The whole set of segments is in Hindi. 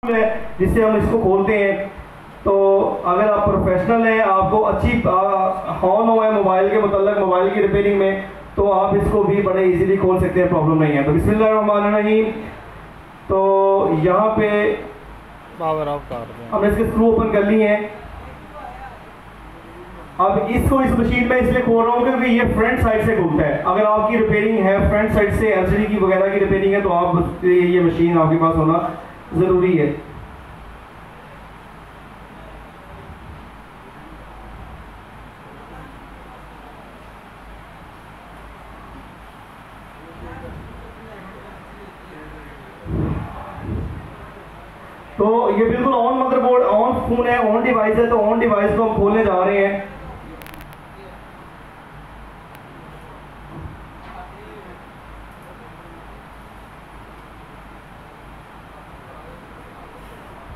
है जिससे हम इसको खोलते हैं। तो अगर आप प्रोफेशनल हैं, आपको अच्छी हॉर्न हो है मोबाइल के मतलब मोबाइल की रिपेयरिंग में, तो आप इसको भी बड़े इजीली खोल सकते हैं, प्रॉब्लम नहीं है। तो बिस्मिल्लाहिर्रहमानिर्रहीम। तो यहाँ पे पावर ऑफ कर दें। हमने इसके स्क्रू ओपन कर लिए हैं। अब इसको इस मशीन में इसलिए खोल रहा हूँ क्योंकि ये फ्रंट साइड से खुलता है। अगर आपकी रिपेयरिंग है फ्रंट साइड से, एलसीडी की वगैरह की रिपेयरिंग है, तो आप ये मशीन आपके पास होना जरूरी है। तो ये बिल्कुल ऑन मदरबोर्ड, ऑन फोन है, ऑन डिवाइस है। तो ऑन डिवाइस को हम खोलने जा रहे हैं।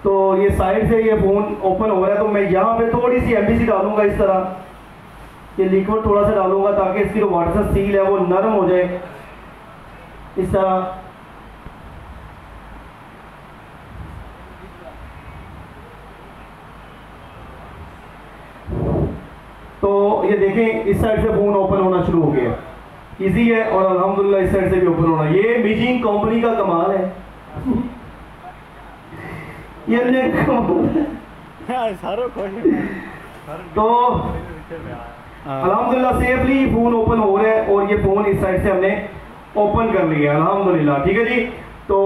तो ये साइड से ये फोन ओपन हो रहा है। तो मैं यहाँ पे थोड़ी सी एमबीसी डालूंगा इस तरह, ये लिक्विड थोड़ा सा डालूंगा ताकि इसकी जो वाटर सील है वो नरम हो जाए इस तरह। तो ये देखें इस साइड से फोन ओपन होना शुरू हो गया, इजी है। और अल्हम्दुलिल्लाह इस साइड से भी ओपन होना, ये मीजिंग कंपनी का कमाल है। ये तो अल्हम्दुलिल्लाह सेफली फोन ओपन हो रहा है और ये फोन इस साइड से हमने ओपन कर लिया अल्हम्दुलिल्लाह। ठीक है जी। तो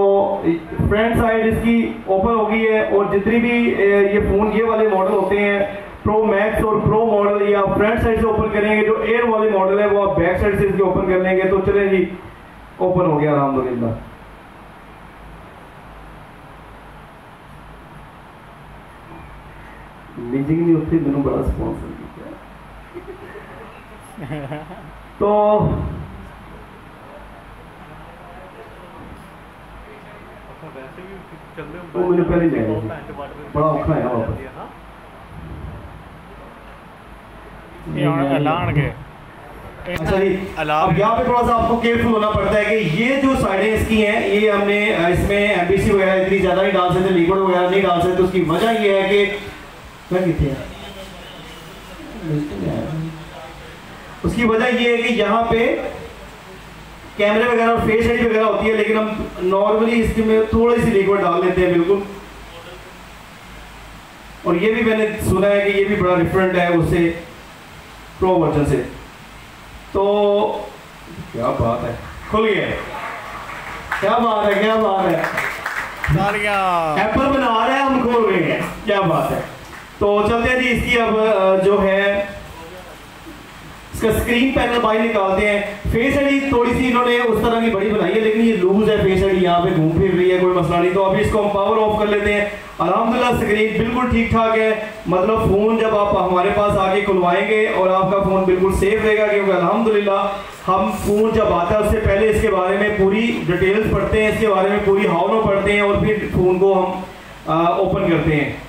फ्रंट साइड इसकी ओपन हो गई है। और जितनी भी ये फोन ये वाले मॉडल होते हैं प्रो मैक्स और प्रो मॉडल, ये आप फ्रंट साइड से ओपन करेंगे। जो एयर वाले मॉडल है वो आप बैक साइड से इसके ओपन कर लेंगे। तो चलें जी, ओपन हो गया अल्हम्दुलिल्लाह। मीजिंग नहीं होती, मैंने बड़ा स्पॉन्सर किया। तो वो मैंने पहले बड़ा औखा है वापस ऐलान के। अच्छा जी, अब यहाँ पे थोड़ा सा आपको केयरफुल होना पड़ता है कि ये जो साइडें इसकी हैं, ये हमने इसमें एमबीसी वगैरह इतनी ज़्यादा नहीं डाल सकते, लिक्विड वगैरह नहीं डाल सकते। तो उसकी वजह ये है कि उसकी वजह ये है कि यहाँ पे कैमरे वगैरह और फेस आईडी वगैरह होती है, लेकिन हम नॉर्मली इसके में थोड़ी सी लिक्विड डाल देते हैं बिल्कुल। और ये भी मैंने सुना है कि ये भी बड़ा डिफरेंट है उससे प्रो वर्जन से। तो क्या बात है, खुल गया, क्या बात है, क्या बात है, एप्पल बना रहा है, हम खोल रहे हैं, क्या बात है। तो चलते हैं जी, इसकी अब जो है इसका स्क्रीन पैनल बाहर निकालते हैं। फेस आईडी थोड़ी सी इन्होंने उस तरह की बड़ी बनाई है, लेकिन ये लूज है फेस आईडी, यहाँ पे घूम फिर रही है, कोई मसला नहीं। तो अभी इसको हम पावर ऑफ कर लेते हैं। अल्हम्दुलिल्लाह स्क्रीन बिल्कुल ठीक ठाक है, मतलब फोन जब आप हमारे पास आके खुलवाएंगे और आपका फोन बिल्कुल सेफ रहेगा, क्योंकि अल्हम्दुलिल्लाह हम फोन जब आता है उससे पहले इसके बारे में पूरी डिटेल्स पढ़ते हैं, इसके बारे में पूरी हाउ पढ़ते हैं और फिर फोन को हम ओपन करते हैं।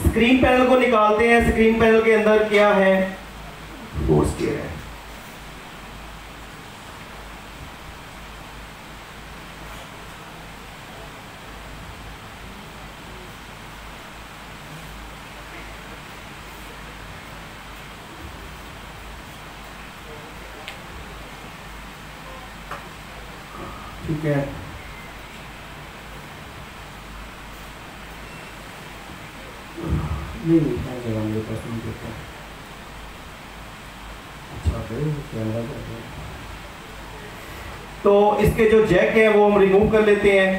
स्क्रीन पैनल को निकालते हैं। स्क्रीन पैनल के अंदर क्या है, फोर्स क्या है, ठीक है। नहीं मेरे पास नहीं देता। अच्छा कैमरा तो इसके जो जैक है वो हम रिमूव कर लेते हैं।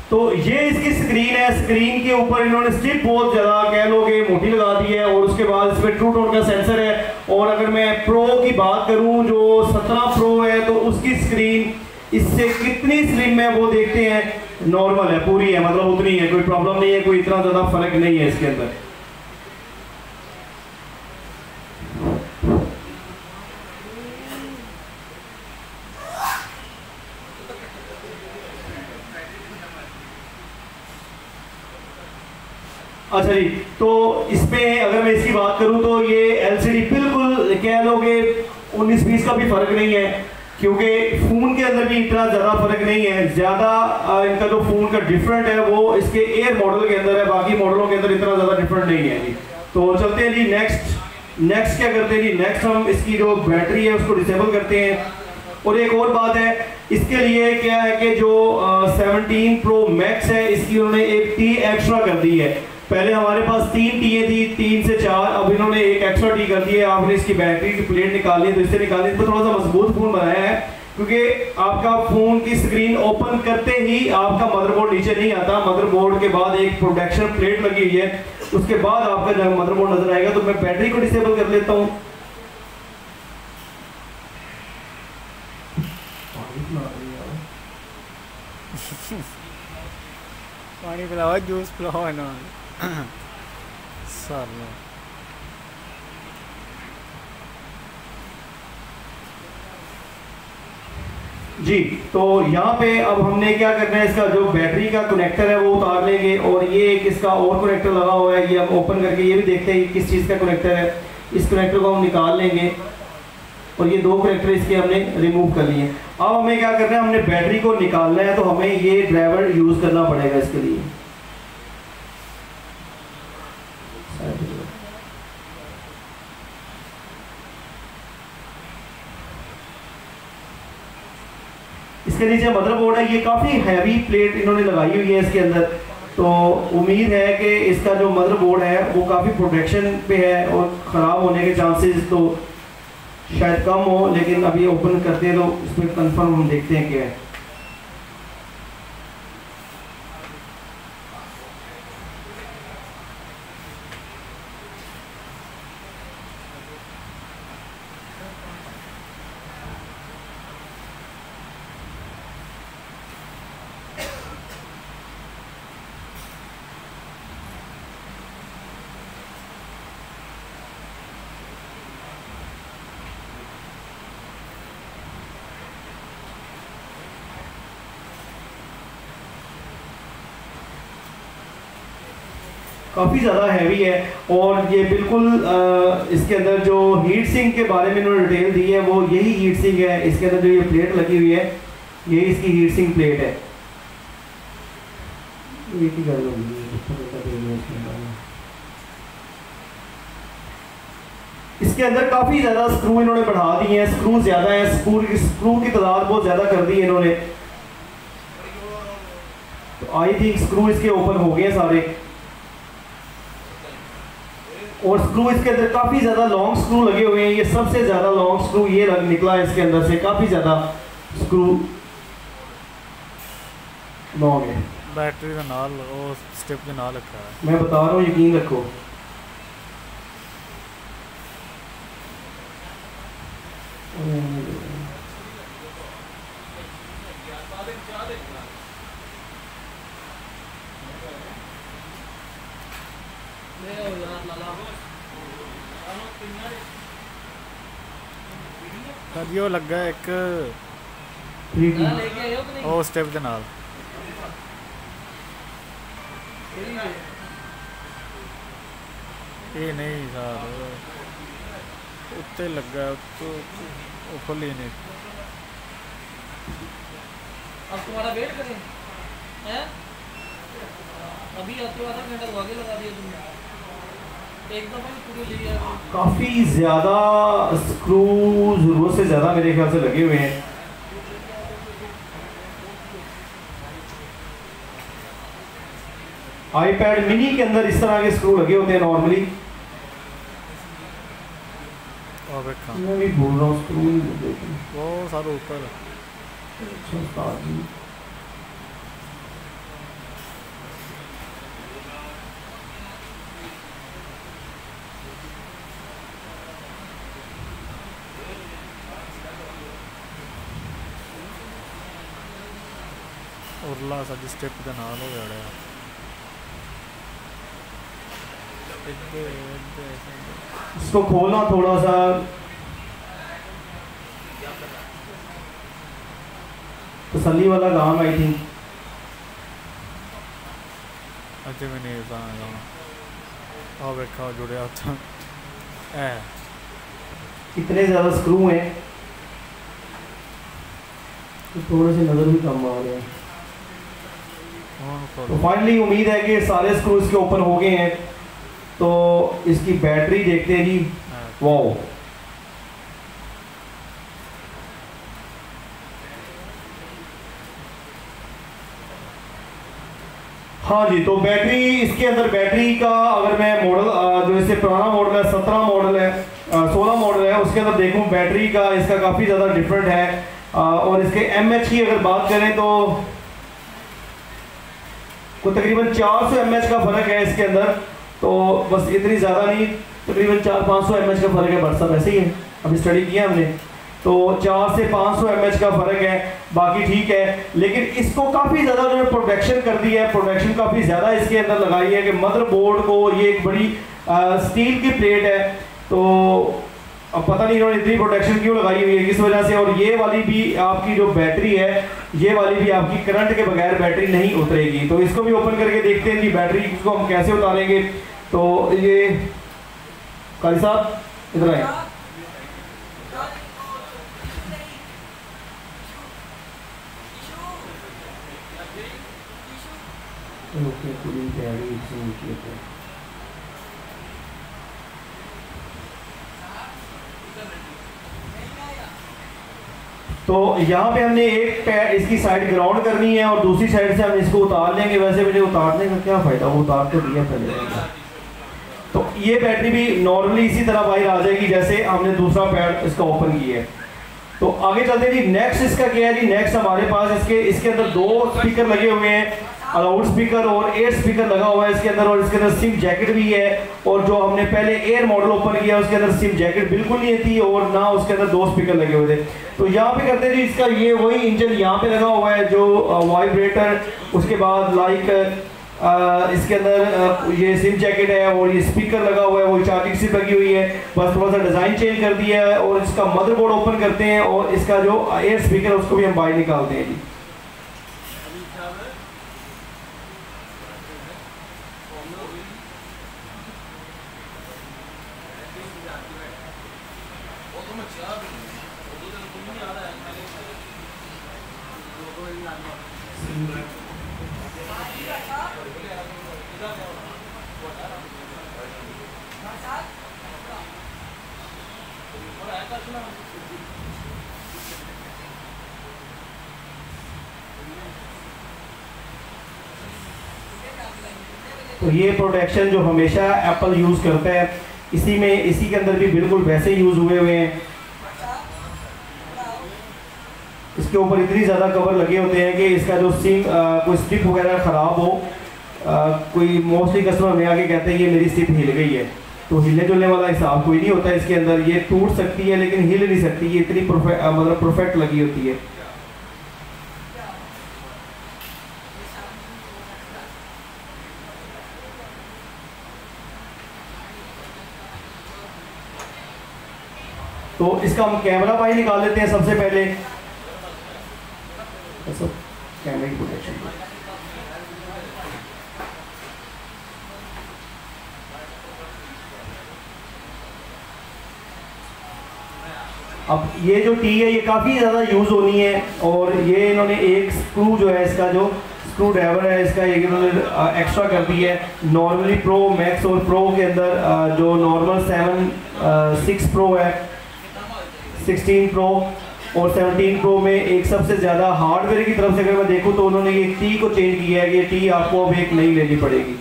तो ये इसकी स्क्रीन है। स्क्रीन के ऊपर इन्होंने स्ट्रिप बहुत ज्यादा कह लो कि मोटी लगा दी है। और उसके बाद इसमें ट्रू टोन का सेंसर है। और अगर मैं प्रो की बात करूं जो 17 प्रो है, तो उसकी स्क्रीन इससे कितनी स्लिम है वो देखते हैं, नॉर्मल है, पूरी है, मतलब उतनी है, कोई प्रॉब्लम नहीं है, कोई इतना ज्यादा फर्क नहीं है इसके अंदर। अच्छा जी, तो इसमें अगर मैं इसकी बात करूं तो ये एलसीडी बिल्कुल कह लो कि 19-20 का भी फ़र्क नहीं है, क्योंकि फ़ोन के अंदर भी इतना ज़्यादा फ़र्क नहीं है। ज़्यादा इनका जो फ़ोन का डिफरेंट है वो इसके एयर मॉडल के अंदर है, बाकी मॉडलों के अंदर इतना ज़्यादा डिफरेंट नहीं है जी। तो चलते हैं जी नेक्स्ट क्या करते हैं जी, नेक्स्ट हम इसकी जो बैटरी है उसको डिसेबल करते हैं। और एक और बात है इसके लिए क्या है कि जो 17 Pro Max है इसकी उन्होंने एक टी एक्स्ट्रा कर दी है। पहले हमारे पास 3 टी थी, 3 से 4, अब इन्होंने एक एक्स्ट्रा टी कर दी है। आपने इसकी बैटरी की प्लेट निकालनी है तो इससे निकालनी है, तो थोड़ा सा मजबूत फोन बनाया है, क्योंकि आपका फोन की स्क्रीन ओपन करते ही आपका मदरबोर्ड नीचे नहीं आता। मदरबोर्ड के बाद एक प्रोटेक्शन प्लेट लगी हुई है, उसके बाद आपका जब मदरबोर्ड नजर आएगा। तो मैं बैटरी को डिसेबल कर लेता हूँ। पानी पिलाओ, जूस पिलाओ ना सर लो। जी तो यहाँ पे अब हमने क्या करना है, इसका जो बैटरी का कनेक्टर है वो उतार लेंगे, और ये एक इसका और कनेक्टर लगा हुआ है, ये हम ओपन करके ये भी देखते हैं किस चीज़ का कनेक्टर है। इस कनेक्टर को हम निकाल लेंगे और ये 2 कनेक्टर इसके हमने रिमूव कर लिए। अब हमें क्या करना है, हमने बैटरी को निकालना है, तो हमें ये ड्राइवर यूज़ करना पड़ेगा इसके लिए। इसके नीचे मदरबोर्ड है, ये काफ़ी हैवी प्लेट इन्होंने लगाई हुई है इसके अंदर, तो उम्मीद है कि इसका जो मदरबोर्ड है वो काफ़ी प्रोटेक्शन पे है और ख़राब होने के चांसेस तो शायद कम हो, लेकिन अभी ओपन करते हैं तो इसमें कंफर्म हम देखते हैं क्या है। काफ़ी ज़्यादा हैवी है, और ये बिल्कुल इसके अंदर जो हीट सिंक के बारे में इन्होंने डिटेल दी है वो यही हीट सिंक है। इसके अंदर जो ये प्लेट लगी हुई है यही इसकी हीट सिंक प्लेट है। इसके अंदर काफ़ी ज़्यादा स्क्रू इन्होंने बढ़ा दिए हैं, स्क्रू ज़्यादा है, स्क्रू की तादाद बहुत ज़्यादा कर दी है इन्होंने। तो आई थिंक स्क्रू इसके ओपन हो गए सारे, और स्क्रू इसके अंदर काफ़ी ज़्यादा लॉन्ग स्क्रू लगे हुए हैं। ये सबसे ज़्यादा लॉन्ग स्क्रू ये निकला है इसके अंदर से, काफ़ी ज़्यादा स्क्रू लॉन्ग है। बैटरी का नाल वो स्टेप के नाल रखा है, मैं बता रहा हूँ, यकीन रखो। सर यो लगा एक ਉਹ ਸਟੈਪ ਦੇ ਨਾਲ ਇਹ ਨਹੀਂ ਸਰ ਉੱਤੇ ਲੱਗਾ ਉੱਤੋਂ ऊपर लेने। अब तुम्हारा वेट करें हैं? अभी आपको आधा घंटा तो आगे लगा दिया तुमने, एक दफा पूरी ले लिया। काफ़ी ज़्यादा स्क्रू ज़रूरत से ज़्यादा मेरे ख्याल से लगे हुए हैं। आईपैड मिनी के अंदर इस तरह के स्क्रू लगे होते हैं नॉर्मली। मैं भी भूल रहा हूँ स्क्रू वो सारे ऊपर उरला सा स्टेप के नाल हो गया। इसको खोलना थोड़ा सा तसल्ली वाला काम आई थिंक। अच्छा मैंने आ देखा जुड़े हाथ इतने ज़्यादा स्क्रू हैं तो थोड़े से नज़र भी कम आ रहे हैं। तो फाइनली उम्मीद है कि सारे स्क्रू इसके ओपन हो गए हैं। तो इसकी बैटरी देखते हैं जी। वाओ, हाँ जी। तो बैटरी इसके अंदर, बैटरी का अगर मैं मॉडल जो इससे पुराना मॉडल है 17 मॉडल है 16 मॉडल है, उसके अंदर देखूं बैटरी का इसका काफ़ी ज़्यादा डिफरेंट है। और इसके एमएच की अगर बात करें तो तकरीबन 400 एमएच का फ़र्क है इसके अंदर। तो बस इतनी ज़्यादा नहीं, तकरीबन 400-500 एमएच का फ़र्क है। बट सब ऐसे ही है, अभी स्टडी किया हमने। तो 400 से 500 एमएच का फ़र्क है, बाकी ठीक है। लेकिन इसको काफ़ी ज़्यादा उन्होंने प्रोटेक्शन कर दी है, प्रोटेक्शन काफ़ी ज़्यादा इसके अंदर लगाई है कि मदरबोर्ड को, ये एक बड़ी स्टील की प्लेट है। तो अब पता नहीं इन्होंने इतनी प्रोटेक्शन क्यों लगाई हुई है, किस वजह से। और ये वाली भी आपकी जो बैटरी है, ये वाली भी आपकी करंट के बगैर बैटरी नहीं उतरेगी। तो इसको भी ओपन करके देखते हैं कि बैटरी को हम कैसे उतारेंगे। तो ये कारी साहब इधर आए। तो यहाँ पे हमने एक पैर इसकी साइड ग्राउंड करनी है और दूसरी साइड से हम इसको उतार लेंगे। वैसे मुझे उतारने का क्या फ़ायदा, वो उतार तो दिया पहले। तो ये बैटरी भी नॉर्मली इसी तरह बाहर आ जाएगी जैसे हमने दूसरा पैड इसका ओपन किया है। तो आगे चलते हैं जी। नेक्स्ट इसका क्या है जी, नेक्स्ट हमारे पास इसके अंदर 2 स्पीकर लगे हुए हैं, लाउड स्पीकर और एयर स्पीकर लगा हुआ है इसके अंदर। और इसके अंदर सिम जैकेट भी है। और जो हमने पहले एयर मॉडल ओपन किया उसके अंदर सिम जैकेट बिल्कुल नहीं थी और ना उसके अंदर 2 स्पीकर लगे हुए थे। तो यहाँ पे करते हैं जी, इसका ये वही इंजन यहाँ पे लगा हुआ है जो वाइब्रेटर, उसके बाद लाइक इसके अंदर ये सिम जैकेट है और ये स्पीकर लगा हुआ है, वो चार्जिंग सिम लगी हुई है। बस थोड़ा सा डिज़ाइन चेंज कर दिया है। और इसका मदरबोर्ड ओपन करते हैं और इसका जो एयर स्पीकर है उसको भी हम बाहर निकालते हैं जी। तो ये प्रोटेक्शन जो हमेशा एप्पल यूज़ करता है, इसी के अंदर भी बिल्कुल वैसे यूज़ हुए हैं। इसके ऊपर इतनी ज़्यादा कवर लगे होते हैं कि इसका जो सिम कोई स्टिप वगैरह ख़राब हो, कोई मोस्टली कस्टमर में आके कहते हैं ये मेरी स्टिप हिल गई है। तो हिलने जुलने वाला हिसाब कोई नहीं होता इसके अंदर। ये टूट सकती है लेकिन हिल नहीं सकती, ये इतनी मतलब परफेक्ट लगी होती है। तो इसका हम कैमरा बाहर निकाल लेते हैं सबसे पहले। कैमरे की प्रोटेक्शन अब ये जो टी है ये काफ़ी ज़्यादा यूज़ होनी है। और ये इन्होंने एक स्क्रू जो है, इसका जो स्क्रू ड्राइवर है इसका एक इन्होंने एक्स्ट्रा कर दी है। नॉर्मली प्रो मैक्स और प्रो के अंदर जो नॉर्मल 6 प्रो है, 16 प्रो और 17 प्रो में एक सबसे ज़्यादा हार्डवेयर की तरफ से अगर मैं देखूं तो उन्होंने ये टी को चेंज किया है कि ये टी आपको अब एक नई लेनी पड़ेगी।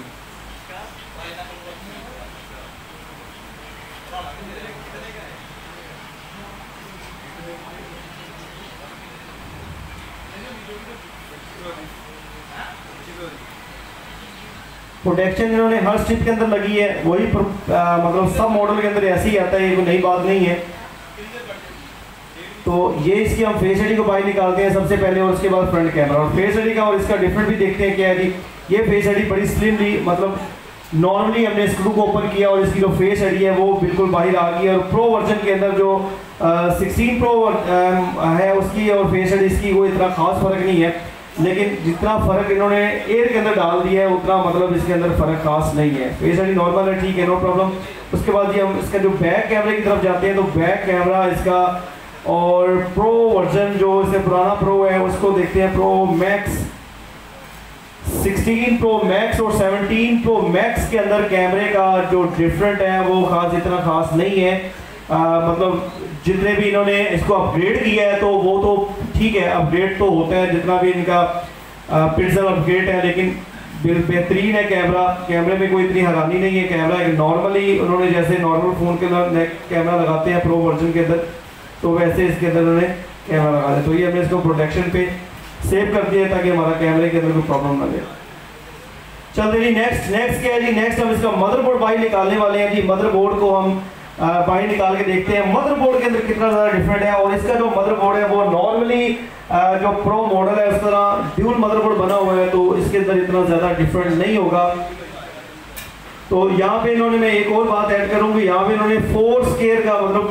प्रोटेक्शन इन्होंने हर स्ट्रिप के अंदर लगी है, वही मतलब सब मॉडल के अंदर ऐसे ही आता है, ये कोई नई बात नहीं है। तो ये इसकी हम फेस आईडी को बाहर निकालते हैं सबसे पहले और उसके बाद फ्रंट कैमरा। और फेस आईडी का और इसका डिफरेंट भी देखते हैं क्या है जी। ये फेस आईडी बड़ी स्लिमली, मतलब नॉर्मली हमने स्क्रू को ओपन किया और इसकी जो फेस आईडी है वो बिल्कुल बाहर आ गई है। और प्रो वर्जन के अंदर जो 16 प्रो है उसकी और फेस आईडी इसकी वो इतना खास फर्क नहीं है। लेकिन जितना फ़र्क इन्होंने एयर के अंदर डाल दिया है उतना मतलब इसके अंदर फ़र्क खास नहीं है। फेस आईडी नॉर्मल है, ठीक है, नो प्रॉब्लम। उसके बाद ये हम इसका जो बैक कैमरे की तरफ जाते हैं तो बैक कैमरा इसका और प्रो वर्जन जो इससे पुराना प्रो है उसको देखते हैं। प्रो मैक्स 16 प्रो मैक्स और 17 प्रो मैक्स के अंदर कैमरे का जो डिफरेंट है वो इतना खास नहीं है। मतलब जितने भी इन्होंने इसको अपग्रेड किया है तो वो तो ठीक है, अपग्रेड तो होता है जितना भी इनका पिक्सल अपग्रेड है, लेकिन बेहतरीन है कैमरा। कैमरे में कोई इतनी हैरानी नहीं है। कैमरा एक नॉर्मली उन्होंने जैसे नॉर्मल फ़ोन के अंदर कैमरा लगाते हैं प्रो वर्जन के अंदर, तो वैसे इसके अंदर उन्होंने कैमरा लगा दिया। तो ये हमने इसको प्रोटेक्शन पे सेव कर दिया ताकि हमारा कैमरे के अंदर कोई प्रॉब्लम ना ले। चलते जी नेक्स्ट क्या है जी, नेक्स्ट हम इसका मदरबोर्ड बाहर निकालने वाले हैं जी। मदरबोर्ड को हम बाहर निकाल के देखते हैं मदरबोर्ड के अंदर कितना ज़्यादा डिफरेंट है। और इसका जो मदरबोर्ड है वो नॉर्मली जो प्रो मॉडल है उस तरह ड्यूल मदरबोर्ड बना हुआ है, तो इसके अंदर इतना ज़्यादा डिफरेंट नहीं होगा। तो यहाँ पे इन्होंने, मैं एक और बात ऐड करूँगी, यहाँ पे इन्होंने 4 स्केयर का मतलब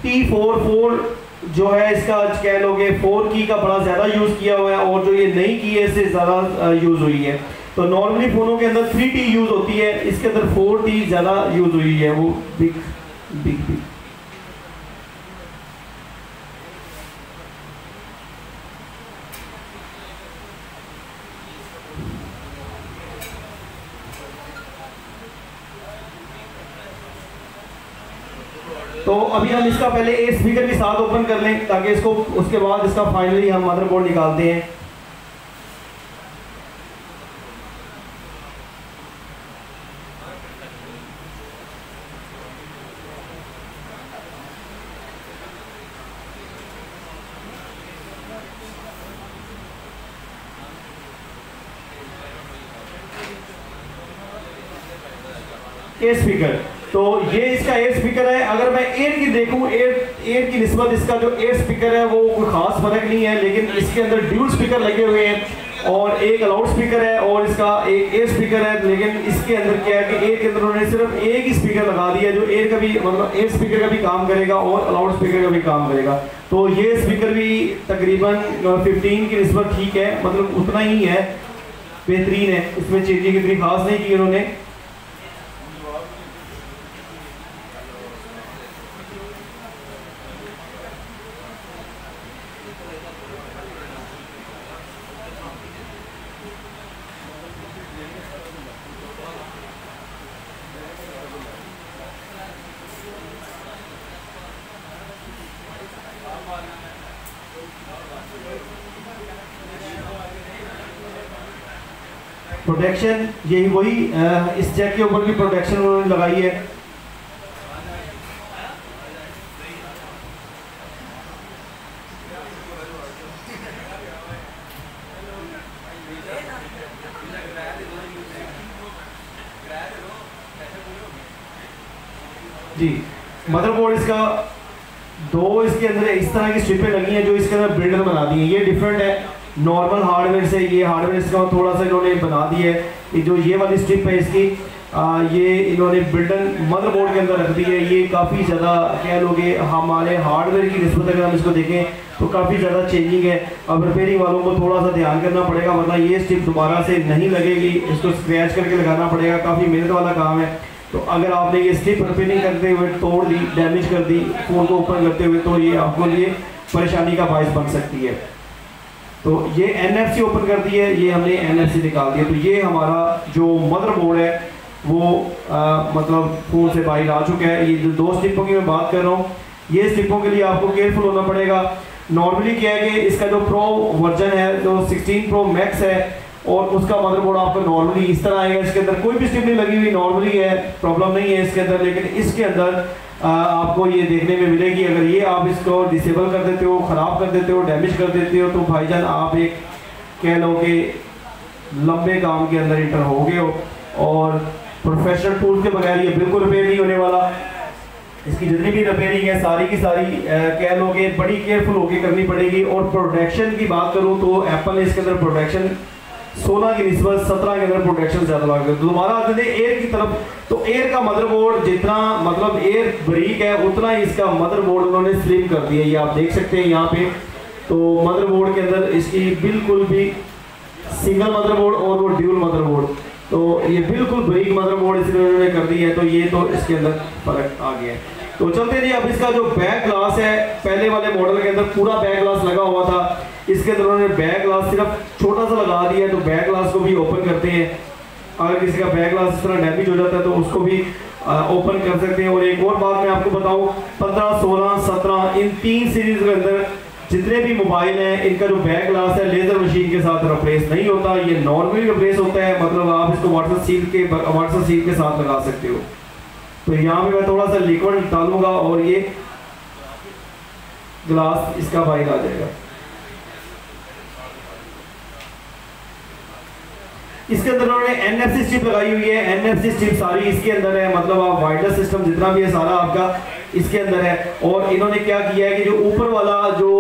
T44 जो है इसका कह लोगे 4 की का बड़ा ज़्यादा यूज़ किया हुआ है और जो ये नई की है इससे ज़्यादा यूज़ हुई है। तो नॉर्मली फ़ोनों के अंदर 3T यूज़ होती है, इसके अंदर 4T ज़्यादा यूज़ हुई है, वो बिग बिग बिग। तो अभी हम इसका पहले ए स्पीकर के साथ ओपन कर लें ताकि इसको उसके बाद इसका फाइनली हम मदरबोर्ड निकालते हैं। ए स्पीकर, तो ये इसका एयर स्पीकर है। अगर मैं एयर की देखूं, एयर की निस्बत इसका जो एयर स्पीकर है वो कोई खास फर्क नहीं है, लेकिन इसके अंदर ड्यूल स्पीकर लगे हुए हैं और एक लाउड स्पीकर है और इसका एक एयर स्पीकर है। लेकिन इसके अंदर क्या है कि एयर के अंदर उन्होंने सिर्फ एक ही स्पीकर लगा दिया जो एयर का भी मतलब एयर स्पीकर का भी काम करेगा और लाउड स्पीकर का भी काम करेगा। तो ये स्पीकर भी तकरीबन 15 की निस्बत ठीक है, मतलब उतना ही है, बेहतरीन है, इसमें चेंजिंग इतनी खास नहीं की उन्होंने। प्रोटेक्शन यही वही इस जैक के ऊपर भी प्रोटेक्शन उन्होंने लगाई है। जी मदरबोर्ड इसका 2 इसके अंदर इस तरह की स्ट्रिपें लगी हैं जो इसके अंदर बिल्डर बना दी हैं। ये डिफरेंट है नॉर्मल हार्डवेयर से, ये हार्डवेयर इसका थोड़ा सा इन्होंने बना दी है। ये जो ये वाली स्ट्रिप है इसकी ये इन्होंने बिल्डन मदरबोर्ड के अंदर रख दी है। ये काफ़ी ज़्यादा कह लोगे हमारे हार्डवेयर की निस्बत अगर हम इसको देखें तो काफ़ी ज़्यादा चेंजिंग है। अब रिपेयरिंग वालों को थोड़ा सा ध्यान करना पड़ेगा, वरना ये स्ट्रिप दोबारा से नहीं लगेगी, इसको स्क्रैच करके लगाना पड़ेगा, काफ़ी मेहनत वाला काम है। तो अगर आपने ये स्ट्रिप रिपेयरिंग करते हुए तोड़ दी, डैमेज कर दी फ़ोन को ओपन करते हुए, तो ये आपको लिए परेशानी का बायस बन सकती है। तो ये NFC ओपन कर दी है, ये हमने NFC निकाल दिया। तो ये हमारा जो मदरबोर्ड है वो मतलब फ़ोन से बाहर आ चुका है। ये जो 2 स्ट्रिपों की मैं बात कर रहा हूँ, ये स्ट्रिपों के लिए आपको केयरफुल होना पड़ेगा। नॉर्मली क्या है कि इसका जो प्रो वर्जन है जो 16 प्रो मैक्स है और उसका मदरबोर्ड आपको नॉर्मली इस तरह आएगा, इसके अंदर कोई भी स्ट्रिप नहीं लगी हुई, नॉर्मली है, प्रॉब्लम नहीं है इसके अंदर। लेकिन इसके अंदर आपको ये देखने में मिलेगी, अगर ये आप इसको डिसेबल कर देते हो, ख़राब कर देते हो, डैमेज कर देते हो, तो भाईजान आप एक कह लो कि लंबे काम के अंदर इंटर हो गए हो। और प्रोफेशनल टूल के बगैर ये बिल्कुल रिपेयर नहीं होने वाला। इसकी जितनी भी रिपेयरिंग है सारी की सारी कह लो कि बड़ी केयरफुल होकर करनी पड़ेगी। और प्रोटेक्शन की बात करूँ तो एप्पल ने इसके अंदर प्रोटेक्शन 16 की निस्बत 17 के अंदर प्रोटेक्शन ज़्यादा लगा। तो दोबारा आते थे एयर की तरफ, तो एयर का मदरबोर्ड जितना मतलब एयर बरीक है उतना ही इसका मदरबोर्ड उन्होंने स्लिम कर दिया। ये आप देख सकते हैं यहाँ पे। तो मदरबोर्ड के अंदर इसकी बिल्कुल भी सिंगल मदरबोर्ड और वो ड्यूल मदरबोर्ड तो ये बिल्कुल ब्रेक मदरबोर्ड इसके उन्होंने कर दी है, तो ये तो इसके अंदर फर्क आ गया है। तो चलते जी, अब इसका जो बैक ग्लास है, पहले वाले मॉडल के अंदर पूरा बैक ग्लास लगा हुआ था, इसके अंदर उन्होंने बैक ग्लास सिर्फ छोटा सा लगा दिया है। तो बैक ग्लास को भी ओपन करते हैं, अगर किसी का बैक ग्लास इस तरह डैमेज हो जाता है तो उसको भी ओपन कर सकते हैं। और एक और बात मैं आपको बताऊं, 15, 16, 17 इन 3 सीरीज के अंदर जितने भी मोबाइल हैं, इनका जो बैक ग्लास है लेजर मशीन के साथ रिप्लेस नहीं होता, ये नॉर्मली रिप्लेस होता है। मतलब आप इसको वाटर सील के साथ लगा सकते हो। तो यहाँ पे मैं थोड़ा सा लिक्विड डालूंगा और ये ग्लास इसका बाहर आ जाएगा। इसके अंदर उन्होंने NFC चिप लगाई हुई है, NFC चिप सारी इसके अंदर है, मतलब आप वायरलेस सिस्टम जितना भी है सारा आपका इसके अंदर है। और इन्होंने क्या किया है कि जो ऊपर वाला जो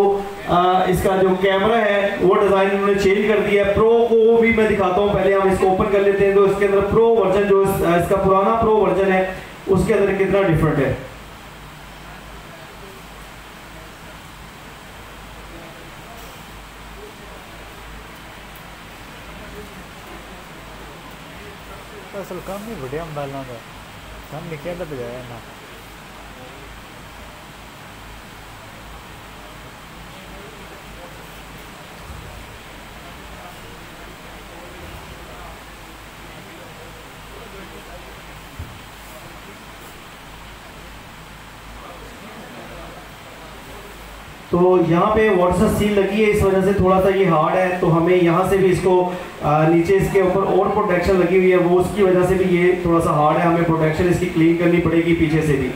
इसका जो कैमरा है वो डिजाइन इन्होंने चेंज कर दिया है। प्रो को भी मैं दिखाता हूँ, पहले हम इसको ओपन कर लेते हैं। तो इसके अंदर प्रो वर्जन जो इसका पुराना प्रो वर्जन है उसके अंदर कितना डिफरेंट है। असल कम ही बढ़िया मोबाइलों का कम लिखे तो बजाया ना। तो यहाँ पे वाटर सील लगी है, इस वजह से थोड़ा सा ये हार्ड है। तो हमें यहाँ से भी इसको नीचे इसके ऊपर और प्रोटेक्शन लगी हुई है, वो उसकी वजह से भी ये थोड़ा सा हार्ड है। हमें प्रोटेक्शन इसकी क्लीन करनी पड़ेगी पीछे से भी।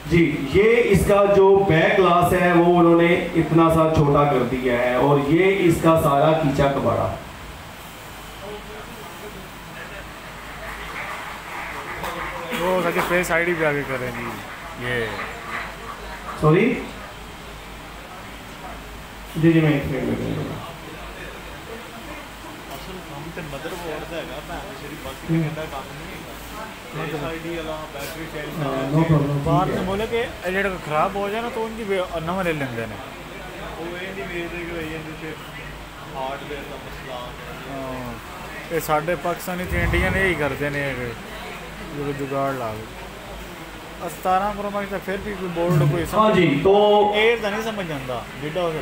जी, ये इसका जो बैक ग्लास है वो उन्होंने इतना सा छोटा कर दिया है और ये इसका सारा खींचा कबाड़ा। वो सके फेस आईडी भी आगे करेंगी ये। सॉरी जी जी, मैं एक्सप्लेन असल काम ते मदरबोर्ड दा हैगा, मैं सिर्फ बाकी कहता काम नहीं है। फेस आईडी वाला बैटरी चेंज नो प्रॉब्लम। बाहर से बोले कि जो खराब हो जाए ना तो उनकी नवा ले लेंगे ने वो ये नहीं वेखदे कि भई इहदे च हार्डवेयर दा मसला है। ये साढ़े पाकिस्तानी ते इंडियन यही करते हैं जो जुगाड़ ला 17 प्रो मैक्स फिर भी कोई बोर्ड कोई हाँ जी, तो एयर का नहीं समझ आता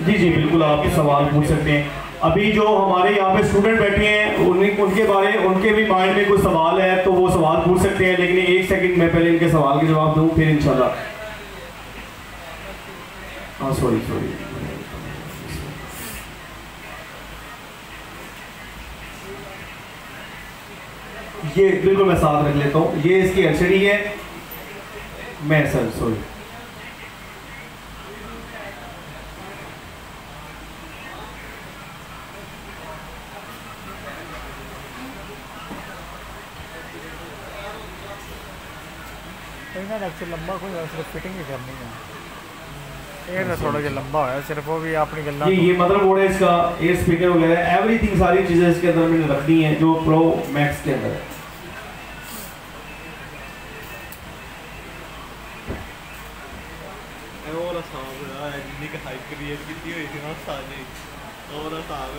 जी जी बिल्कुल आप सवाल पूछ सकते हैं। अभी जो हमारे यहाँ पे स्टूडेंट बैठे हैं उनके भी माइंड में कोई सवाल है तो वो सवाल पूछ सकते हैं, लेकिन एक सेकंड मैं पहले इनके सवाल के जवाब दूं फिर इंशाल्लाह। हाँ सॉरी ये बिल्कुल मैं साथ रख लेता हूँ। ये इसकी एलसीडी है, मैं सर सॉरी एक्चुअली लंबा कोई सिर्फ फिटिंग ही करनी है। एयर थोड़ा जो लंबा है सिर्फ वो भी अपनी गल्ला। ये मदरबोर्ड है इसका, एयर स्पीकर वगैरह एवरीथिंग सारी चीज़ें इसके अंदर मैंने रखनी है जो प्रो मैक्स के अंदर है।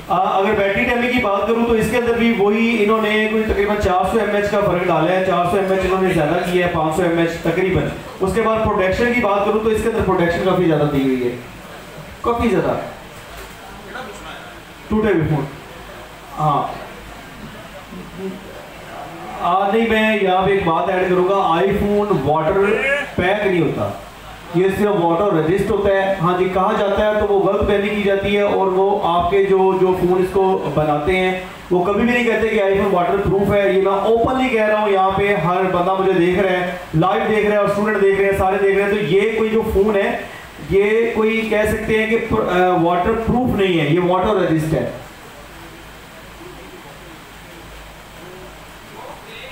अगर बैटरी टाइमिंग की बात करूं तो इसके अंदर भी वही इन्होंने कोई तकरीबन 400 mAh का फर्क डाला है। 400 mAh इन्होंने ज़्यादा किया है, 500 mAh तकरीबन। उसके बाद प्रोटेक्शन की बात करूं तो इसके अंदर प्रोटेक्शन काफ़ी ज़्यादा दी हुई है, काफ़ी ज़्यादा। टूटे भी फोन हाँ नहीं, मैं यहाँ पे एक बात ऐड करूँगा, आईफोन वाटर पैक नहीं होता, ये सिर्फ वाटर रेजिस्ट होता है। हाँ जी, कहा जाता है तो वो गलत फहमी की जाती है और वो आपके जो फ़ोन इसको बनाते हैं वो कभी भी नहीं कहते कि आईफोन वाटर प्रूफ है। ये मैं ओपनली कह रहा हूँ, यहाँ पे हर बंदा मुझे देख रहा है, लाइव देख रहा है और स्टूडेंट देख रहे हैं, सारे देख रहे हैं। तो ये कोई जो फ़ोन है ये कोई कह सकते हैं कि वाटर प्रूफ नहीं है, ये वाटर रेजिस्ट है।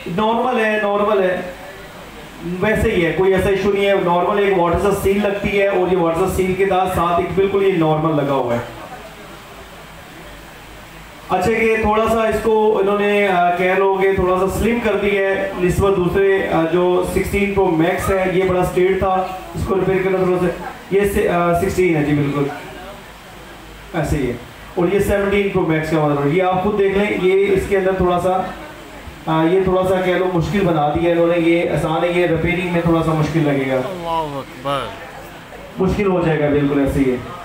नॉर्मल है वैसे ही है, कोई ऐसा इशू नहीं है। नॉर्मल एक वाटर सा सील लगती है और ये वाटर सा सील के साथ एक बिल्कुल ये नॉर्मल लगा हुआ है। अच्छा कि थोड़ा सा इसको इन्होंने कह लो कि थोड़ा सा स्लिम कर दी है निस्बत दूसरे जो 16 प्रो मैक्स है, ये बड़ा स्ट्रेट था, इसको रिपेयर करना थोड़ा सा। ये 16 है जी बिल्कुल ऐसे ही है। और ये 17 प्रो मैक्स का मतलब ये आप खुद देख लें, ये इसके अंदर थोड़ा सा ये थोड़ा सा कह लो मुश्किल बना दिया इन्होंने। ये आसान है, ये रिपेयरिंग में थोड़ा सा मुश्किल लगेगा, अल्लाहु अकबर, मुश्किल हो जाएगा बिल्कुल ऐसे ही है।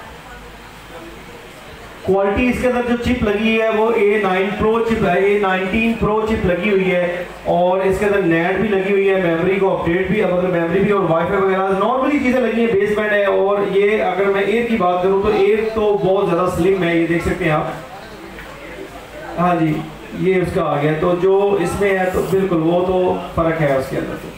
क्वालिटी इसके अंदर जो चिप लगी है वो A9 प्रो चिप है, A19 प्रो चिप लगी हुई है और इसके अंदर नेट भी लगी हुई है, मेमोरी को अपडेट भी, मतलब मेमोरी भी और वाईफाई वगैरह नॉर्मली चीज़ें लगी हैं, बेसबैंड है। और ये अगर मैं एयर की बात करूँ तो एयर तो बहुत ज़्यादा स्लिम है, ये देख सकते हैं आप। हाँ जी ये उसका आ गया, तो जो इसमें है तो बिल्कुल वो तो फ़र्क है उसके अंदर। तो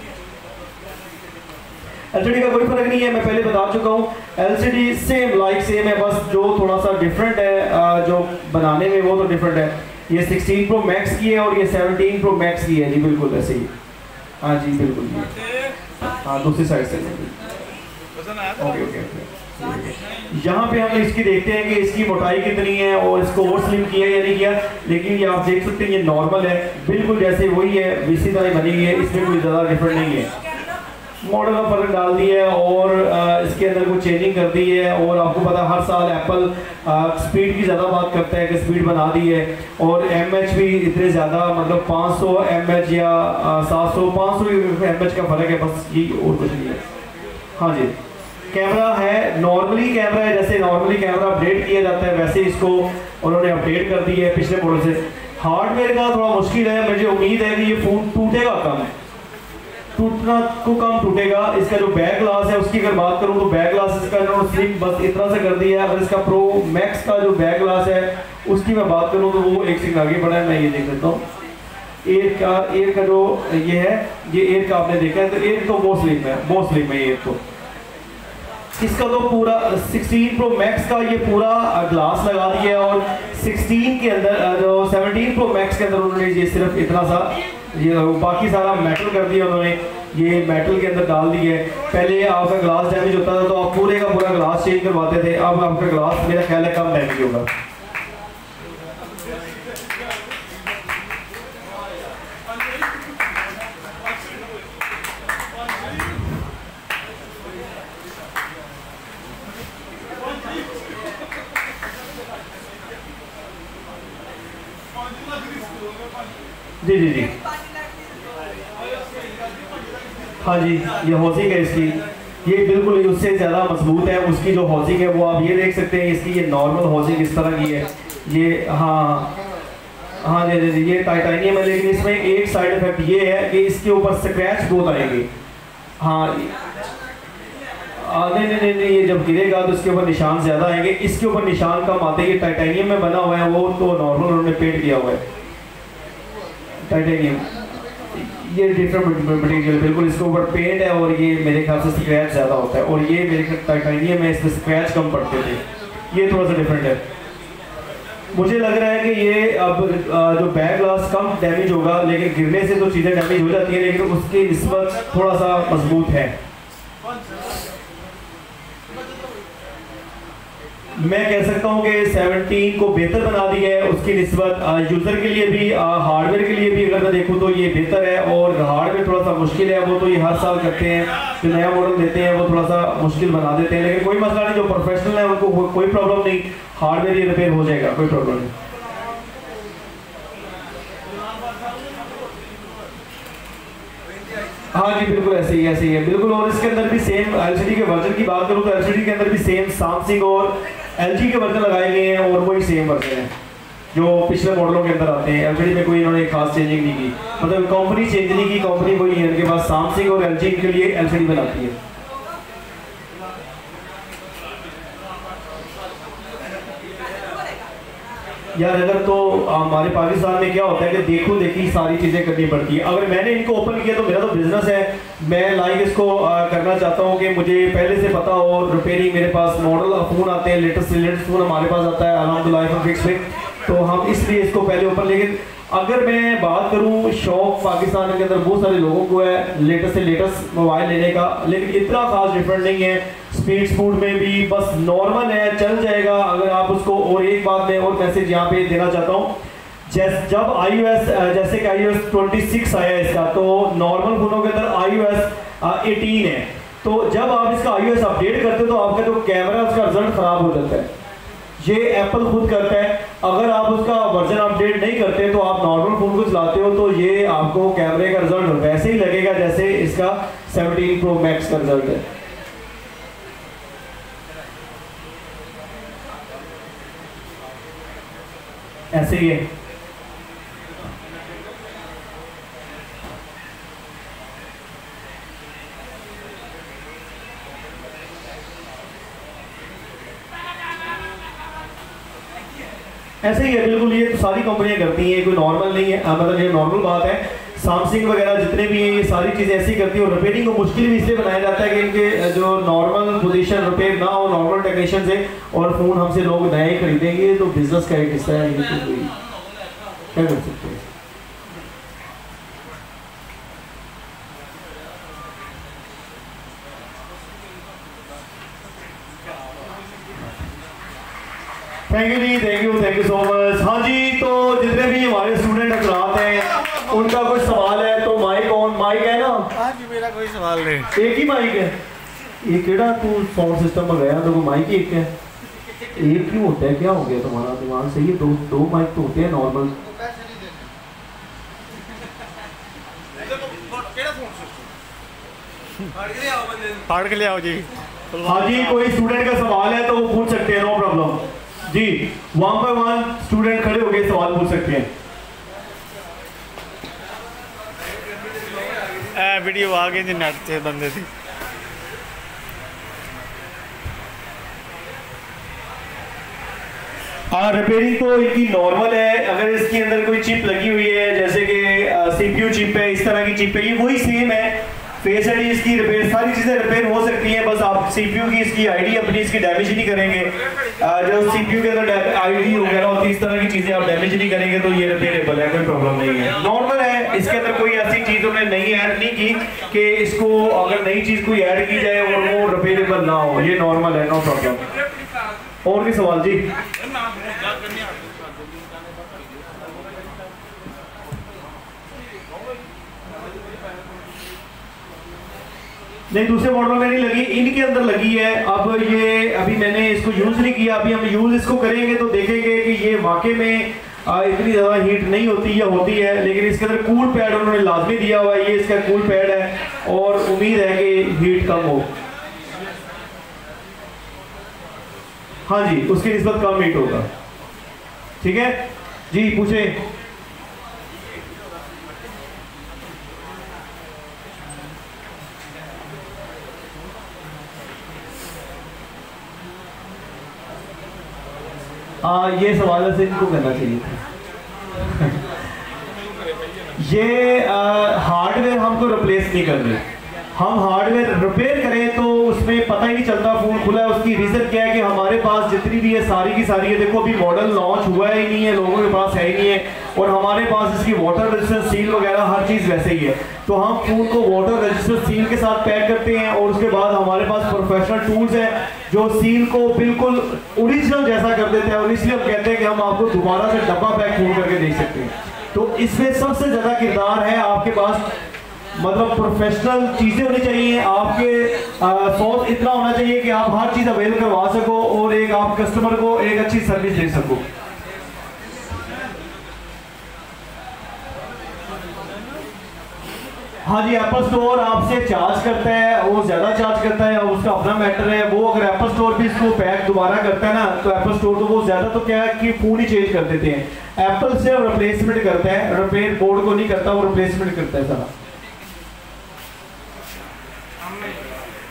एलसीडी का कोई फर्क नहीं है, मैं पहले बता चुका हूँ। एलसीडी सेम है, बस जो थोड़ा सा डिफरेंट है जो बनाने में वो तो डिफरेंट है। ये 16 प्रो मैक्स की है और ये 17 प्रो मैक्स की है जी बिल्कुल ऐसे ही। हाँ जी बिल्कुल हाँ दूसरी साइड से ओके। यहाँ पे हम इसकी देखते हैं कि इसकी मोटाई कितनी है और इसको और स्लिम किया या नहीं किया, लेकिन ये आप देख सकते हैं ये नॉर्मल है बिल्कुल जैसे वही है, इसी तरह बनी हुई है, इसमें कोई ज़्यादा डिफरेंट नहीं है। मॉडल का फर्क डाल दिया है और इसके अंदर कुछ चेंजिंग कर दी है। और आपको पता हर साल एप्पल स्पीड की ज़्यादा बात करता है कि स्पीड बना दी है और एमएच भी इतने ज़्यादा, मतलब 500 एमएच या 500 एमएच का फ़र्क है, बस ये और कुछ नहीं है। हाँ जी कैमरा है, नॉर्मली कैमरा है, जैसे नॉर्मली कैमरा अपडेट किया जाता है वैसे इसको उन्होंने अपडेट कर दी है पिछले मॉडल से। हार्डवेयर का थोड़ा मुश्किल है, मुझे उम्मीद है कि ये फ़ोन टूटेगा कम, टूटना को कम टूटेगा। इसका जो बैक ग्लास है उसकी अगर बात करूं तो बैक ग्लास इसका इन्होंने स्लिम बस इतना से कर दिया है। अगर इसका प्रो मैक्स का जो बैक ग्लास है उसकी मैं बात करूं तो वो एक सेकंड आगे बढ़ा है, मैं ये देख लेता हूँ। एयर का जो ये है, ये एयर का आपने देखा है तो एयर तो बहुत स्लिम है एयर तो। इसका तो पूरा 16 प्रो मैक्स का ये पूरा ग्लास लगा दिया है और 16 के अंदर जो 17 प्रो मैक्स के अंदर उन्होंने ये सिर्फ इतना सा ये बाकी सारा मेटल कर दिया उन्होंने, ये मेटल के अंदर डाल दिए। पहले आपका ग्लास डैमेज होता था तो आप पूरे का पूरा ग्लास चेंज करवाते थे, अब आपका ग्लास मेरा ख्याल है कम डैमेज होगा। जी जी जी हाँ जी ये हॉसिंग है इसकी, ये बिल्कुल उससे ज़्यादा मजबूत है। उसकी जो हॉसिंग है वो आप ये देख सकते हैं, इसकी ये नॉर्मल हॉसिंग इस तरह की है ये। हाँ जी जी ये टाइटेनियम है, लेकिन इसमें एक साइड इफेक्ट ये है कि इसके ऊपर स्क्रैच बहुत आएंगे। हाँ नहीं ये जब गिरेगा तो इसके ऊपर निशान ज़्यादा आएंगे, इसके ऊपर निशान कम आते हैं। ये टाइटेनियम में बना हुआ है, वो तो नॉर्मल उन्होंने पेंट किया हुआ है टाइटेनियम, ये डिफरेंट मटेरियल बिल्कुल इसके ऊपर पेंट है और ये मेरे ख्याल से स्क्रैच ज़्यादा होता है और ये मेरे ख्याल टाइटेनियम में इसमें स्क्रैच कम पड़ते थे, ये थोड़ा सा डिफरेंट है। मुझे लग रहा है कि ये अब जो बैक ग्लास कम डैमेज होगा, लेकिन गिरने से तो चीज़ें डैमेज हो जाती हैं, लेकिन उसकी निस्बत थोड़ा सा मजबूत है। मैं कह सकता हूं कि 17 को बेहतर बना दी है उसकी निस्बत। यूज़र के लिए भी हार्डवेयर के लिए भी अगर मैं देखूं तो ये बेहतर है और हार्डवेयर थोड़ा सा मुश्किल है, वो तो ये हर साल करते हैं, जो नया मॉडल देते हैं वो थोड़ा सा मुश्किल बना देते हैं, लेकिन कोई मसला नहीं, जो प्रोफेशनल है उनको कोई प्रॉब्लम नहीं, हार्डवेयर ये रिपेयर हो जाएगा, कोई प्रॉब्लम नहीं। हाँ जी बिल्कुल ऐसे ही है बिल्कुल। और इसके अंदर भी सेम एलसीडी के वर्जन की बात करूँ तो एलसीडी के अंदर भी सेम सैमसंग और एलजी के वर्जन लगाए गए हैं और वही सेम वर्जन है जो पिछले मॉडलों के अंदर आते हैं। एलसीडी में कोई इन्होंने खास चेंजिंग नहीं की, मतलब कंपनी चेंज नहीं की, कंपनी वही है, उनके पास सैमसंग और एलजी के लिए एलसीडी बनाती है। यार अगर तो हमारे पाकिस्तान में क्या होता है कि देखो देखी सारी चीज़ें करनी पड़ती है। अगर मैंने इनको ओपन किया तो मेरा तो बिजनेस है, मैं लाइक इसको करना चाहता हूँ कि मुझे पहले से पता हो रिपेयरिंग, मेरे पास मॉडल फ़ोन आते हैं, लेटेस्ट फ़ोन हमारे पास आता है अल्हम्दुलिल्लाह फिक्स में, तो हम इसलिए इसको पहले ओपन। लेकिन अगर मैं बात करूं शौक पाकिस्तान के अंदर बहुत सारे लोगों को है लेटेस्ट से लेटेस्ट मोबाइल लेने का, लेकिन इतना खास डिफरेंट नहीं है। स्पीड स्पूड में भी बस नॉर्मल है, चल जाएगा अगर आप उसको। और एक बात मैं और मैसेज यहाँ पे देना चाहता हूँ, जब iOS जैसे कि iOS 26 आया इसका, तो नॉर्मल फोनों के अंदर iOS 18 है, तो जब आप इसका iOS अपडेट करते हो तो आपका जो कैमरा उसका रिजल्ट खराब हो जाता है। ये एप्पल खुद करता है। अगर आप उसका वर्जन अपडेट नहीं करते तो आप नॉर्मल फोन को चलाते हो तो ये आपको कैमरे का रिजल्ट वैसे ही लगेगा जैसे इसका 17 Pro Max का रिजल्ट है। ऐसे ही है। ऐसे ही है बिल्कुल, ये तो सारी कंपनियां करती हैं, कोई नॉर्मल नहीं है। मतलब ये नॉर्मल बात है। सैमसंग वगैरह जितने भी हैं ये सारी चीज़ें ऐसी करती है। और रिपेयरिंग को मुश्किल भी इसलिए बनाया जाता है कि इनके जो नॉर्मल पोजीशन रिपेयर ना हो नॉर्मल टेक्नीशियन से, और फ़ोन हमसे लोग नए खरीदेंगे तो बिजनेस का एक हिस्सा है, ये तो कोई क्या कर सकते हैं। Thank you so much. हाँ जी, तो जितने भी हमारे स्टूडेंट हजरात हैं उनका कुछ सवाल है तो माइक है ना? हाँ जी, मेरा कोई सवाल नहीं। एक ही माइक है? ये केड़ा तू साउंड सिस्टम में गया तो माइक ही एक है? एक क्यों होता है, क्या हो गया तुम्हारा दिमाग सही है? दो माइक तो होते हैं नॉर्मल। फाड़ के ले आओ जी। हाँ जी, कोई स्टूडेंट का सवाल है तो वो पूछ सकते हैं, नो प्रॉब्लम जी। 1 by 1 स्टूडेंट खड़े हो गए, सवाल पूछ सकते हैं। वीडियो आ गई जी नेट से बंदे थी। रिपेयरिंग तो इनकी नॉर्मल है। अगर इसके अंदर कोई चिप लगी हुई है जैसे कि CPU चिप है, इस तरह की चिप है, ये वही सेम है। फेस आईडी इसकी रिपेयर, सारी चीज़ें रिपेयर हो सकती हैं, बस आप CPU की इसकी आईडी अपनी इसकी डैमेज ही नहीं करेंगे। जो CPU के अंदर आईडी वगैरह होती है इस तरह की चीज़ें आप डैमेज नहीं करेंगे तो ये रिपेयरेबल है, कोई प्रॉब्लम नहीं है, नॉर्मल है। इसके अंदर कोई ऐसी चीज़ उन्होंने नहीं ऐड नहीं की कि इसको अगर नई चीज़ कोई ऐड की जाए और वो रिपेयरेबल ना हो, ये नॉर्मल है, नो प्रॉब्लम। और भी सवाल जी? नहीं, दूसरे मॉडल में नहीं लगी, इनके अंदर लगी है। अब ये अभी मैंने इसको यूज़ नहीं किया, अभी हम यूज़ इसको करेंगे तो देखेंगे कि ये वाकई में इतनी ज़्यादा हीट नहीं होती या होती है। लेकिन इसके अंदर कूल पैड उन्होंने लाजमी दिया हुआ है, ये इसका कूल पैड है और उम्मीद है कि हीट कम हो। हाँ जी, उसकी निस्बत कम हीट होगा। ठीक है जी, पूछे। ये सवाल से इनको करना चाहिए था। ये हार्डवेयर हमको रिप्लेस नहीं कर रहे, हम हार्डवेयर रिपेयर करें तो उसमें पता ही नहीं चलता फोन खुला है। उसकी रीज़न क्या है कि हमारे पास जितनी भी है सारी की सारी है, देखो अभी मॉडल लॉन्च हुआ ही नहीं है, लोगों के पास है ही नहीं है, और हमारे पास इसकी वाटर रेजिस्टेंस सील वगैरह हर चीज़ वैसे ही है। तो हम फोन को वाटर रेजिस्टेंस सील के साथ पैक करते हैं और उसके बाद हमारे पास प्रोफेशनल टूल्स हैं जो सील को बिल्कुल ओरिजिनल जैसा कर देते हैं, और इसलिए हम कहते हैं कि हम आपको दोबारा से डब्बा पैक फोन करके दे सकते हैं। तो इसमें सबसे ज़्यादा किरदार है आपके पास, मतलब प्रोफेशनल चीज़ें होनी चाहिए, आपके सोच इतना होना चाहिए कि आप हर चीज़ अवेल करवा सको और एक आप कस्टमर को एक अच्छी सर्विस दे सको। हाँ जी, एप्पल स्टोर आपसे चार्ज करता है, वो ज़्यादा चार्ज करता है और उसका अपना मैटर है। वो अगर एप्पल स्टोर भी इसको पैक दोबारा करता है ना, तो एप्पल स्टोर तो वो ज़्यादा तो क्या है कि फोन ही चेंज कर देते हैं। एप्पल से रिप्लेसमेंट करता है, रिपेयर बोर्ड को नहीं करता, वो रिप्लेसमेंट करता है सारा।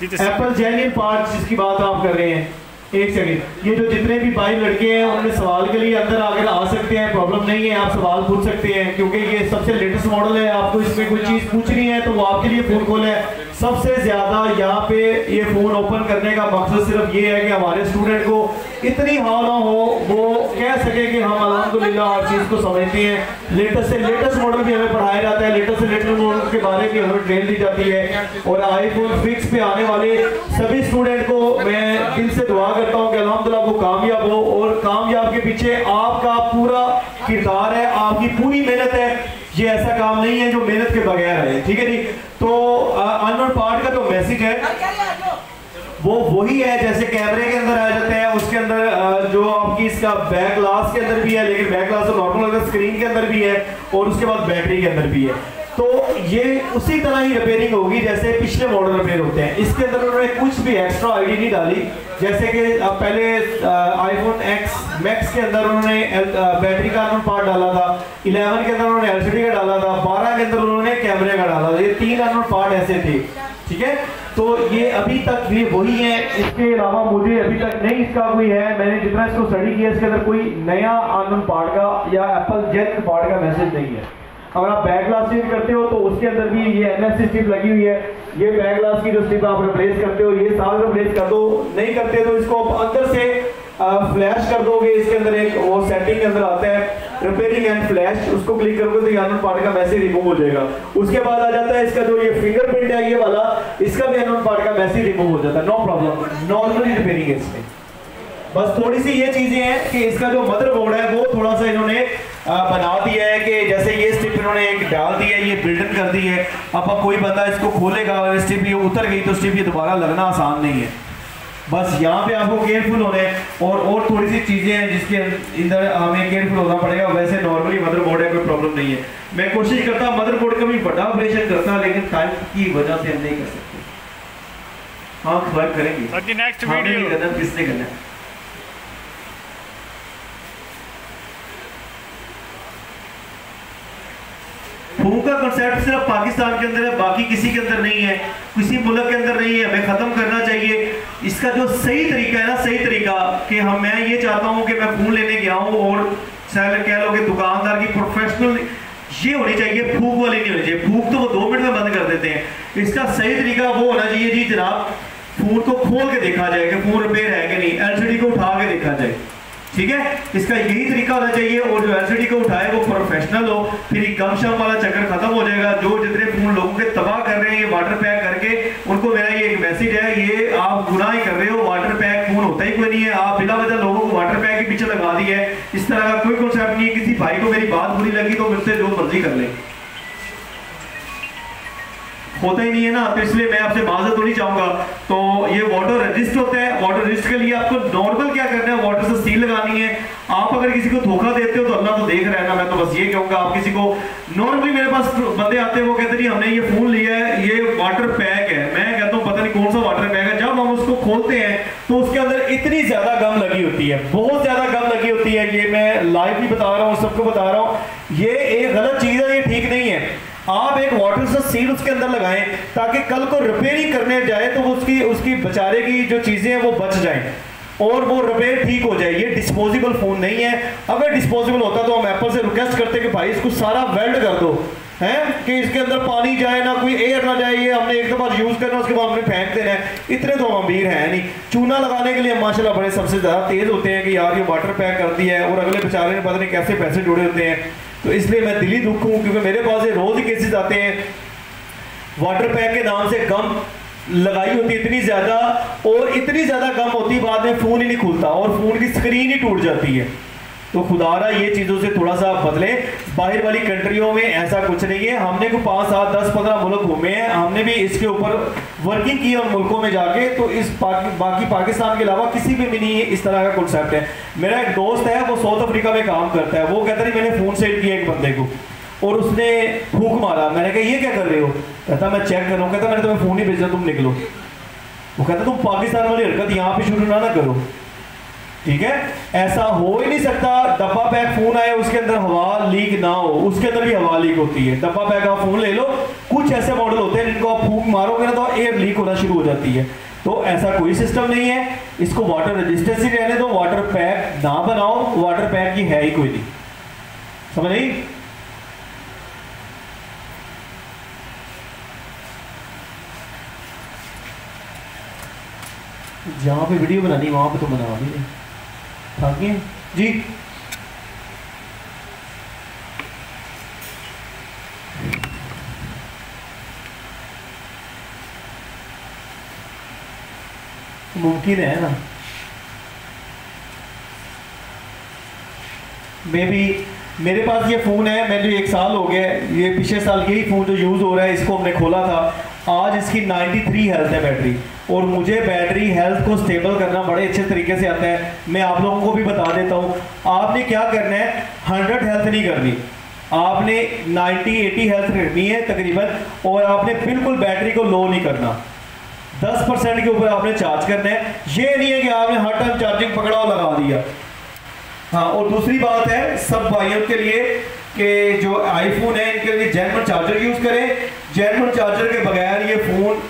एप्पल जेन्युइन पार्ट्स जिसकी बात आप कर रहे हैं, एक सेकंड, ये जो जितने भी भाई लड़के हैं उनमें सवाल के लिए अंदर आकर आ सकते हैं, प्रॉब्लम नहीं है, आप सवाल पूछ सकते हैं क्योंकि ये सबसे लेटेस्ट मॉडल है। आपको इसमें कोई चीज़ पूछनी है तो वो आपके लिए फ़ोन कॉल है। सबसे ज़्यादा यहाँ पे ये फ़ोन ओपन करने का मकसद सिर्फ ये है कि हमारे स्टूडेंट को इतनी हाँ ना हो, वो कह सके कि हम अल्हम्दुलिल्लाह हर चीज़ को समझते हैं। लेटेस्ट से लेटेस्ट मॉडल भी हमें पढ़ाया जाता है, लेटेस्ट से लेटेस्ट मॉडल के बारे में हमें ट्रेन दी जाती है। और आईफोन 6 पे आने वाले सभी स्टूडेंट को मैं दिल से दुआ करता हूँ कि अल्हम्दुलिल्लाह वो कामयाब हो, और कामयाब के पीछे आपका पूरा किरदार है, आपकी पूरी मेहनत है। ये ऐसा काम नहीं है जो मेहनत के बगैर है, ठीक है जी। तो अननोन पार्ट का जो मैसेज है वो वही है जैसे कैमरे के अंदर आ जाते हैं, उसके अंदर जो आपकी इसका बैक ग्लास के अंदर भी है, लेकिन बैक ग्लास तो नॉर्मल अगर स्क्रीन के अंदर भी है, और उसके बाद बैटरी के अंदर भी है। तो ये उसी तरह ही रिपेयरिंग होगी जैसे पिछले मॉडल रिपेयर होते हैं। इसके अंदर उन्होंने कुछ भी एक्स्ट्रा आईडी नहीं डाली, जैसे कि पहले आईफोन X मैक्स के अंदर उन्होंने बैटरी का अननोन पार्ट डाला था, 11 के अंदर उन्होंने एलसीडी का डाला था, 12 के अंदर उन्होंने कैमरे का डाला था। ये 3 अननोन पार्ट ऐसे थे, ठीक है। तो ये अभी तक भी वही है, इसके अलावा मुझे अभी तक नहीं इसका कोई है, मैंने जितना इसको स्टडी किया इसके अंदर कोई नया अननोन पार्ट का या एप्पल जेन पार्ट का मैसेज नहीं है। अगर आप बैक ग्लास चेंज करते हो तो उसके अंदर भी ये NFC स्ट्रिप लगी हुई है, ये बैक ग्लास की जो स्ट्रिप आप रिप्लेस करते हो ये साथ रिप्लेस कर दो, नहीं करते तो इसको आप अंदर से फ्लैश कर दोगे। इसके अंदर एक वो सेटिंग के अंदर आता है रिपेयरिंग एंड फ्लैश, उसको क्लिक करोगे तो ये अननोन पार्ट का मैसेज रिमूव हो जाएगा। उसके बाद आ जाता है इसका जो ये फिंगरप्रिंट है ये वाला, इसका भी अननोन पार्ट का मैसेज रिमूव हो जाता है, नो प्रॉब्लम, नॉर्मली रिपेयरिंग है इसमें। बस थोड़ी सी ये चीजें हैं कि इसका जो मदरबोर्ड है वो थोड़ा सा इन्होंने बना दिया है कि जैसे ये स्ट्रिप इन्होंने एक डाल दी है, ये बिल्ट इन कर दी है। अब कोई बंदा इसको खोलेगा और स्ट्रिप ये उतर गई तो स्ट्रिप ये दोबारा लगना आसान नहीं है। बस यहाँ पे आपको केयरफुल होना है, और थोड़ी सी चीजें हैं जिसके अंदर हमें केयरफुल होना पड़ेगा। वैसे नॉर्मली मदरबोर्ड है, कोई प्रॉब्लम नहीं है। मैं कोशिश करता मदरबोर्ड का भी बड़ा ऑपरेशन करता, लेकिन टाइम की वजह से हम नहीं कर सकते। हाँ वर्क करेंगे, नेक्स्ट वीडियो किसने करना है। फूक का कॉन्सेप्ट सिर्फ पाकिस्तान के अंदर है, बाकी किसी के अंदर नहीं है, किसी मुल्क के अंदर नहीं है। हमें खत्म करना चाहिए। इसका जो सही तरीका है ना, सही तरीका कि मैं ये चाहता हूँ कि मैं फोन लेने गया हूँ और कह लो कि दुकानदार की प्रोफेशनल ये होनी चाहिए, फूक वाली नहीं होनी चाहिए। फूक तो वो 2 मिनट में बंद कर देते हैं। इसका सही तरीका वो होना चाहिए जी जनाब, फोन को खोल के देखा जाए कि फोन रिपेयर है कि नहीं, एलसीडी को उठा के देखा जाए, ठीक है। इसका यही तरीका होना चाहिए। और जो एलसीडी को उठाए वो प्रोफेशनल हो, फिर गम शम वाला चक्कर खत्म हो जाएगा। जो जितने फोन लोगों के तबाह कर रहे हैं ये वाटर पैक करके, उनको मेरा ये एक मैसेज है, ये आप गुनाह ही कर रहे हो। वाटर पैक फोन होता ही कोई नहीं है, आप बिना वजह लोगों को वाटर पैक के पीछे लगा दिए है। इस तरह का कोई कॉन्सेप्ट नहीं है। किसी भाई को मेरी बात बुरी लगी तो मुझसे जो मर्जी कर ले, होता ही नहीं है ना, तो इसलिए मैं आपसे माजरत नहीं चाहूंगा। तो ये वाटर रेजिस्ट होता है। वाटर रेजिस्ट के लिए आपको नॉर्मल क्या करना है, वाटर से सील लगानी है। आप अगर किसी को धोखा देते हो तो अल्लाह तो देख रहा है ना। मैं तो बस ये कहूंगा, आप किसी को नॉर्मली, मेरे पास बंदे आते हैं वो कहते हैं हमने ये फोन लिया है, ये वाटर पैक है। मैं कहता हूँ पता नहीं कौन सा वाटर पैक है। जब हम उसको खोलते हैं तो उसके अंदर इतनी ज्यादा गम लगी होती है, बहुत ज्यादा गम लगी होती है। ये मैं लाइव भी बता रहा हूँ, सबको बता रहा हूँ, ये एक गलत चीज है, ये ठीक नहीं है। आप एक वाटर से सील उसके अंदर लगाएं ताकि कल को रिपेयरिंग करने जाए तो उसकी बेचारे की जो चीजें हैं वो बच जाएं और वो रिपेयर ठीक हो जाए। ये डिस्पोजेबल फोन नहीं है। अगर डिस्पोजेबल होता तो हम एप्पल से रिक्वेस्ट करते कि भाई इसको सारा वेल्ड कर दो, हैं कि इसके अंदर पानी जाए ना, कोई एयर ना जाए। ये हमने एक दफा यूज करना, उसके बाद हमने फेंक देना है। इतने तो हम अमीर हैं नहीं। चूना लगाने के लिए माशाल्लाह बड़े सबसे ज्यादा तेज होते हैं कि यार ये वाटर पैक कर दिया है, और अगले बेचारे ने पता नहीं कैसे पैसे जुड़े होते हैं। तो इसलिए मैं दिली दुख हूँ क्योंकि मेरे पास रोज ही केसेस आते हैं, वाटर पैक के नाम से गम लगाई होती है इतनी ज्यादा, और इतनी ज्यादा गम होती है बाद में फोन ही नहीं खुलता और फोन की स्क्रीन ही टूट जाती है। तो खुदारा ये चीज़ों से थोड़ा सा बदले। बाहर वाली कंट्रियों में ऐसा कुछ नहीं है। हमने को 5, 7, 10, 15 मुल्क घूमे हैं, हमने भी इसके ऊपर वर्किंग की उन मुल्कों में जाके। तो इस बाकी पाकिस्तान के अलावा किसी भी नहीं इस तरह का कॉन्सेप्ट है। मेरा एक दोस्त है, वो साउथ अफ्रीका में काम करता है। वो कहता है मैंने फ़ोन सेट किया एक बंदे को और उसने फूंक मारा। मैंने कहा ये क्या कर रहे हो? कहता मैं चेक कर रहा हूँ। कहता मैंने तुम्हें फ़ोन ही भेजा, तुम निकलो। वो कहता तुम पाकिस्तान वाली हरकत यहाँ पे शुरू ना करो, ठीक है। ऐसा हो ही नहीं सकता। डब्बा पैक फोन आए उसके अंदर हवा लीक ना हो, उसके अंदर भी हवा लीक होती है। डब्बा पैक आप फोन ले लो, कुछ ऐसे मॉडल होते हैं जिनको आप फूंक मारोगे ना तो एयर लीक होना शुरू हो जाती है। तो ऐसा कोई सिस्टम नहीं है, इसको वाटर रेजिस्टेंस ही रहने दो, वाटर पैक ना बनाओ, वाटर पैक की है ही कोई नहीं, समझ नहीं। जहां पे वीडियो बनानी वहां पे तो बना भी नहीं, ताकि जी मुमकिन है ना। मे बी मेरे पास ये फ़ोन है, मैं जो 1 साल हो गया, ये पिछले साल यही फ़ोन जो यूज़ हो रहा है, इसको हमने खोला था, आज इसकी 93 हेल्थ है बैटरी, और मुझे बैटरी हेल्थ को स्टेबल करना बड़े अच्छे तरीके से आता है। मैं आप लोगों को भी बता देता हूँ, आपने क्या करना है, 100 हेल्थ नहीं करनी, आपने 90-80 हेल्थ करनी है तकरीबन, और आपने बिल्कुल बैटरी को लो नहीं करना, 10% के ऊपर आपने चार्ज करना है। ये नहीं है कि आपने हर टाइम चार्जिंग पकड़ा और लगा दिया। हाँ, और दूसरी बात है सब भाइयों के लिए कि जो आईफोन है इनके लिए जेन्युइन चार्जर यूज़ करें। जेन्युइन चार्जर के बगैर ये फ़ोन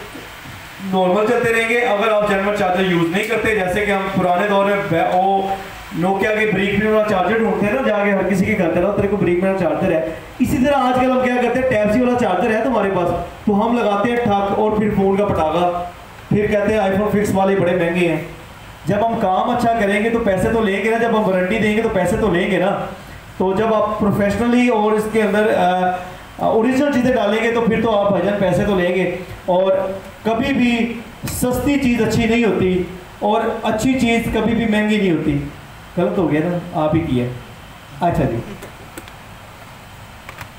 नॉर्मल चलते रहेंगे। अगर आप जेन्युइन चार्जर यूज़ नहीं करते, जैसे कि हम पुराने दौर में वो नोकिया के ब्रेक में वाला चार्जर ढूंढते हैं ना, जाके हर किसी के घर तेरे को ब्रेक में चार्जर है, इसी तरह आजकल हम क्या करते हैं, टाइप सी वाला चार्जर है तुम्हारे पास, तो हम लगाते हैं ठक और फिर फ़ोन का पटाखा, फिर कहते हैं आईफोन फिक्स वाले बड़े महंगे हैं। जब हम काम अच्छा करेंगे तो पैसे तो लेंगे ना, जब हम वारंटी देंगे तो पैसे तो लेंगे ना। तो जब आप प्रोफेशनली और इसके अंदर ओरिजिनल चीज़ें डालेंगे तो फिर तो आप भाईजान पैसे तो लेंगे। और कभी भी सस्ती चीज़ अच्छी नहीं होती, और अच्छी चीज़ कभी भी महंगी नहीं होती। गलत हो गया ना, आप ही किया। अच्छा जी,